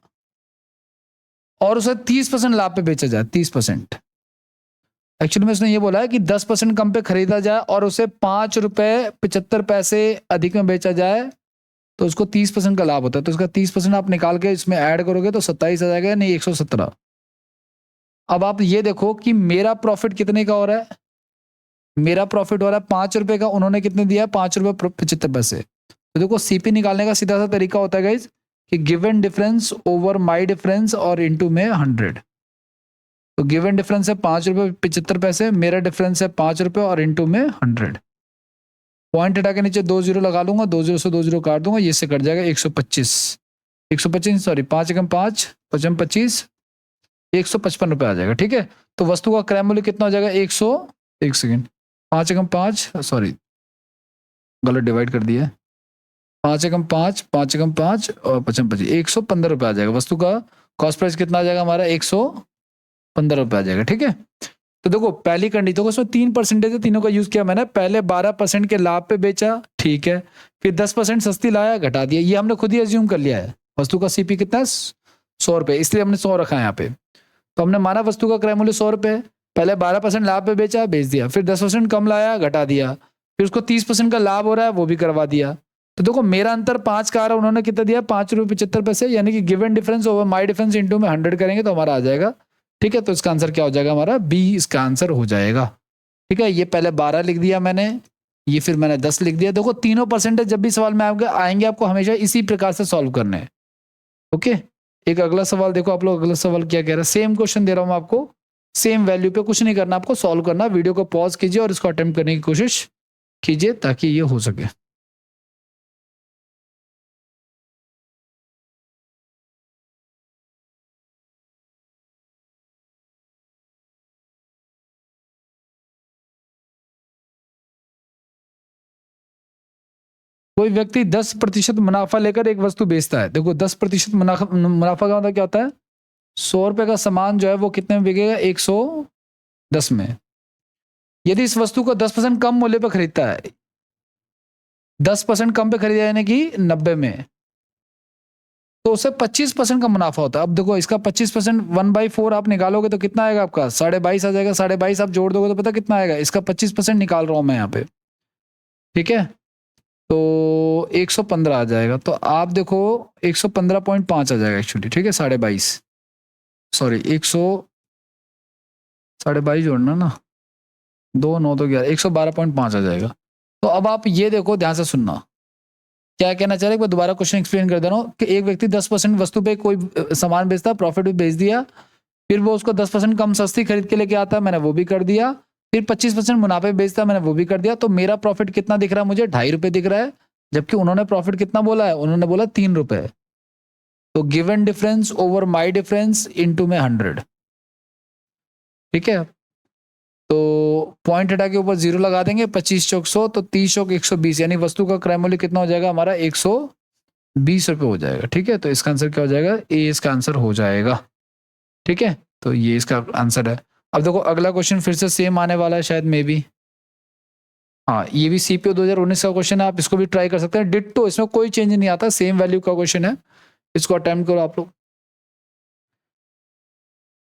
और उसे 30% लाभ पे बेचा जाए, 30%। एक्चुअली में उसने ये बोला है कि 10% कम पे खरीदा जाए और उसे 5 रुपए 75 पैसे अधिक में बेचा जाए, तो उसको 30% का लाभ होता है। तो उसका 30% आप निकाल के इसमें ऐड करोगे तो 27 आ जाएगा, नहीं 117। अब आप ये देखो कि मेरा प्रॉफिट कितने का हो रहा है? मेरा प्रॉफिट हो रहा है 5 रुपए का, उन्होंने कितने दिया है? 5 रुपए 75 पैसे। तो देखो, सीपी निकालने का सीधा सा तरीका होता है गाइज, कि given difference over my difference और इंटू में 100। तो गिवन डिफरेंस है 5 रुपए 75 पैसे, मेरा डिफरेंस है 5 रुपए और इंटू में 100। पॉइंट हटा के नीचे 2 जीरो लगा लूंगा, 2 जीरो से 2 जीरो काट दूंगा, ये से कट जाएगा 125। 125 सॉरी, 5 एकम 5 5 25, 155 रुपए आ जाएगा, ठीक है। तो वस्तु का क्रय मूल्य कितना हो जाएगा? 100, एक सेकेंड, 5 एकम 5, सॉरी गलत डिवाइड कर दिया, 5 एकम 5 5 एकम 5 और 55 25, 115 रुपए आ जाएगा। वस्तु का कॉस्ट प्राइस कितना आ जाएगा हमारा? 115 रुपए आ जाएगा, ठीक है। तो देखो, पहली कंडीशन, तो उसमें 3% है, तीनों का यूज किया मैंने। पहले 12% के लाभ पे बेचा, ठीक है, फिर 10% सस्ती लाया, घटा दिया, ये हमने खुद ही एज्यूम कर लिया है। वस्तु का सीपी कितना है? 100 रुपए, इसलिए हमने 100 रखा है यहाँ पे। तो हमने माना वस्तु का क्रय मूल्य 100 रुपए, पहले 12% लाभ पे बेचा, बेच दिया, फिर 10% कम लाया, घटा दिया, फिर उसको 30% का लाभ हो रहा है, वो भी करवा दिया। तो देखो, मेरा अंतर 5 का आ रहा है, उन्होंने कितना दिया? 5 रुपए 75 पैसे, यानी कि given difference over my difference into में 100 करेंगे तो हमारा आ जाएगा, ठीक है। तो इसका आंसर क्या हो जाएगा हमारा? बी इसका आंसर हो जाएगा, ठीक है। ये पहले 12 लिख दिया मैंने, ये फिर मैंने 10 लिख दिया। देखो, तीनों परसेंटेज जब भी सवाल में आएंगे आपको हमेशा इसी प्रकार से सॉल्व करने हैं, ओके। एक अगला सवाल देखो आप लोग, अगला सवाल क्या कह रहा है? सेम क्वेश्चन दे रहा हूं आपको, सेम वैल्यू पे, कुछ नहीं करना आपको, सॉल्व करना। वीडियो को पॉज कीजिए और इसको अटेम्प्ट करने की कोशिश कीजिए ताकि ये हो सके। कोई व्यक्ति 10% मुनाफा लेकर एक वस्तु बेचता है। देखो 10% मुनाफा का मतलब क्या होता है, 100 रुपए का सामान जो है वो कितने में बिकेगा, 110 में। यदि इस वस्तु को 10% कम मूल्य पर खरीदता है, 10% कम पे खरीदा यानी कि 90 में, तो उसे 25% का मुनाफा होता है। अब देखो इसका 25% 1/4 आप निकालोगे तो कितना आएगा आपका, 22.5 आ जाएगा। 22.5 आप जोड़ दोगे तो पता कितना आएगा, इसका 25% निकाल रहा हूं मैं यहाँ पे, ठीक है, तो 115 आ जाएगा। तो आप देखो 115.5 आ जाएगा एक्चुअली, ठीक है, 22.5 सॉरी 22.5 जोड़ना ना, 2 9 तो 11, 112.5 आ जाएगा। तो अब आप ये देखो, ध्यान से सुनना क्या कहना चाह रहे हैं, एक बार दोबारा क्वेश्चन एक्सप्लेन कर दे रहा हूँ कि एक व्यक्ति 10% वस्तु पे कोई सामान बेचता है, प्रॉफिट भी बेच दिया, फिर वो उसको 10% कम सस्ती खरीद के लेके आता है, मैंने वो भी कर दिया, फिर 25% मुनाफे बेचता है, मैंने वो भी कर दिया। तो मेरा प्रॉफिट कितना दिख रहा है मुझे, 2.5 रुपए दिख रहा है, जबकि उन्होंने प्रॉफिट कितना बोला है, उन्होंने बोला 3 रुपए। तो given difference over my difference into में 100, ठीक है। तो पॉइंट हटा के ऊपर 0 लगा देंगे, 25 चौक 100, तो 30 चौक 120, यानी वस्तु का क्रय मूल्य कितना हो जाएगा हमारा, 120 रुपये हो जाएगा, ठीक है। तो इसका आंसर क्या हो जाएगा, ए इसका आंसर हो जाएगा, ठीक है। तो ये इसका आंसर है। अब देखो अगला क्वेश्चन फिर से सेम आने वाला है शायद, मे बी, हाँ ये भी सीपीओ 2019 का क्वेश्चन है, आप इसको भी ट्राई कर सकते हैं। डिट्टो, इसमें कोई चेंज नहीं आता, सेम वैल्यू का क्वेश्चन है, इसको अटेम्प्ट करो आप लोग।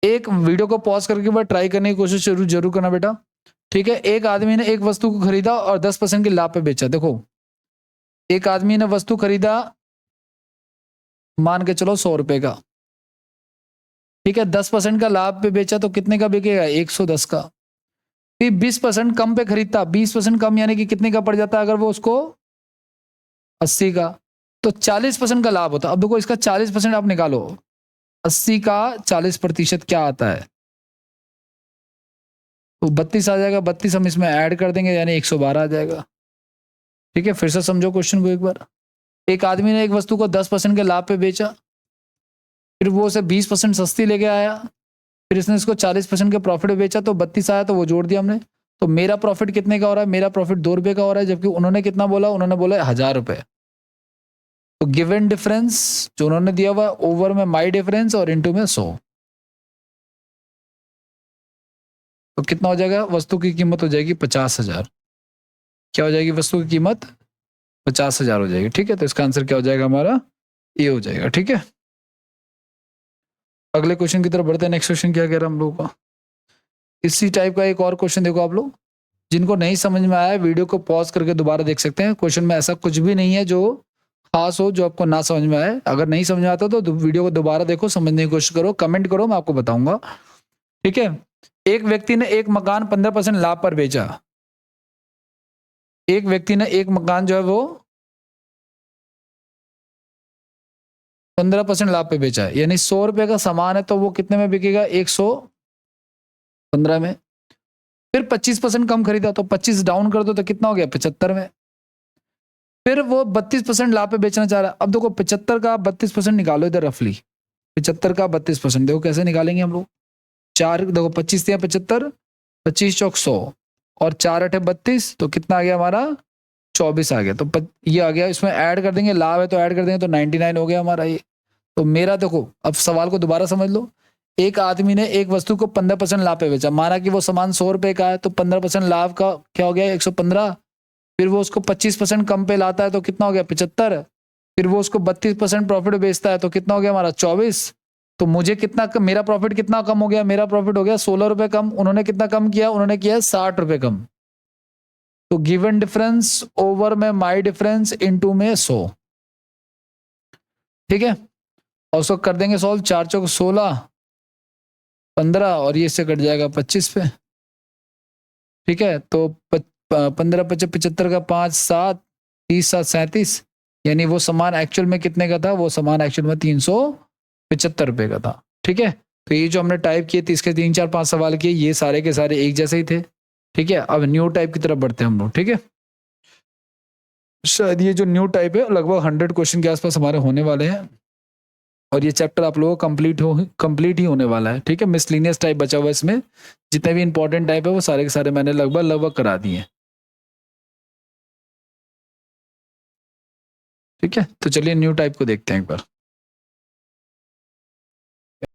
एक वीडियो को पॉज करके बाद ट्राई करने की कोशिश जरूर करना बेटा, ठीक है। एक आदमी ने एक वस्तु को खरीदा और 10% के लाभ पे बेचा। देखो एक आदमी ने वस्तु खरीदा, मान के चलो 100 रुपए का, ठीक है, 10% का लाभ पे बेचा तो कितने का बिकेगा, 110 का। फिर 20% कम पे खरीदता, 20% कम यानी कि कितने का पड़ जाता है अगर वो उसको, 80 का, तो 40% का लाभ होता। अब देखो इसका 40% आप निकालो, 80 का 40% क्या आता है, तो 32 आ जाएगा। 32 हम इसमें ऐड कर देंगे यानी 112 आ जाएगा, ठीक है। फिर से समझो क्वेश्चन को एक बार। एक आदमी ने एक वस्तु को 10% के लाभ पे बेचा, फिर वो उसे 20% सस्ती लेके आया, फिर इसने इसको 40% के प्रॉफिट पे बेचा, तो 32 आया, तो वो जोड़ दिया हमने। तो मेरा प्रॉफिट कितने का हो रहा है, मेरा प्रॉफिट 2 रुपए का हो रहा है, जबकि उन्होंने कितना बोला, उन्होंने बोला 1000 रुपए। तो गिवन डिफरेंस जो उन्होंने दिया हुआ ओवर में माई डिफरेंस और इनटू में 100, तो कितना हो जाएगा, वस्तु की कीमत हो जाएगी 50,000। क्या हो जाएगी, वस्तु की कीमत 50,000 हो जाएगी, ठीक है। तो इसका आंसर क्या हो जाएगा हमारा, ए हो जाएगा, ठीक है। अगले क्वेश्चन की तरफ बढ़ते हैं। नेक्स्ट क्वेश्चन क्या कह रहा है हम लोगों का, इसी टाइप का एक और क्वेश्चन देखो आप लोग। जिनको नहीं समझ में आया वीडियो को पॉज करके दोबारा देख सकते हैं। क्वेश्चन में ऐसा कुछ भी नहीं है जो खास हो जो आपको ना समझ में आए। अगर नहीं समझ में आता तो वीडियो को दोबारा देखो, समझने की कोशिश करो, कमेंट करो, मैं आपको बताऊंगा, ठीक है। एक व्यक्ति ने एक मकान 15% लाभ पर बेचा। एक व्यक्ति ने एक मकान जो है वो 15% लाभ पे बेचा है, यानी 100 रुपए का सामान है तो वो कितने में बिकेगा, 115 में। फिर 25% कम खरीदा तो 25 डाउन कर दो तो कितना हो गया, 75 में। फिर वो 32% लाभ पे बेचना चाह रहा है। अब देखो 75 का 32% निकालो इधर रफली, 75 का 32% देखो कैसे निकालेंगे हम लोग। 4 देखो 25 या 75, 25 चौक 100 और 4 8 32, तो कितना आ गया हमारा, 24 आ गया। तो ये आ गया, इसमें ऐड कर देंगे, लाभ है तो ऐड कर देंगे, तो 99 हो गया हमारा ये। तो मेरा देखो अब सवाल को दोबारा समझ लो। एक आदमी ने एक वस्तु को 15% लाभ पे बेचा, माना कि वो सामान 100 रुपए का है, तो 15% लाभ का क्या हो गया, 115। फिर वो उसको 25% कम पे लाता है तो कितना हो गया, 75। फिर वो उसको 32% प्रॉफिट बेचता है तो कितना हो गया हमारा, 24। तो मुझे कितना मेरा प्रॉफिट कितना कम हो गया, मेरा प्रॉफिट हो गया 16 रुपए कम। उन्होंने कितना कम किया, उन्होंने किया 60 रुपए कम। तो गिवन डिफरेंस ओवर में माई डिफरेंस इनटू में 100, ठीक है। और उसको कर देंगे सॉल्व, 4 चौक 16, 15 और ये से कट जाएगा 25 पे, ठीक है। तो 15 25 75 का 5 7 30 7 37, यानी वो सामान एक्चुअल में कितने का था, वो सामान एक्चुअल में 375 रुपए का था, ठीक है। तो ये जो हमने टाइप किए थे इसके 3 4 5 सवाल किए, ये सारे के सारे एक जैसे ही थे, ठीक है। अब न्यू टाइप की तरफ बढ़ते हैं हम लोग, ठीक है। शायद ये जो न्यू टाइप है लगभग 100 क्वेश्चन के आसपास हमारे होने वाले हैं, और ये चैप्टर आप लोगों को कंप्लीट ही होने वाला है, ठीक है। मिसलिनियस टाइप बचा हुआ है, इसमें जितने भी इंपॉर्टेंट टाइप है वो सारे के सारे मैंने लगभग करा दिए हैं। ठीक है, तो चलिए न्यू टाइप को देखते हैं एक बार।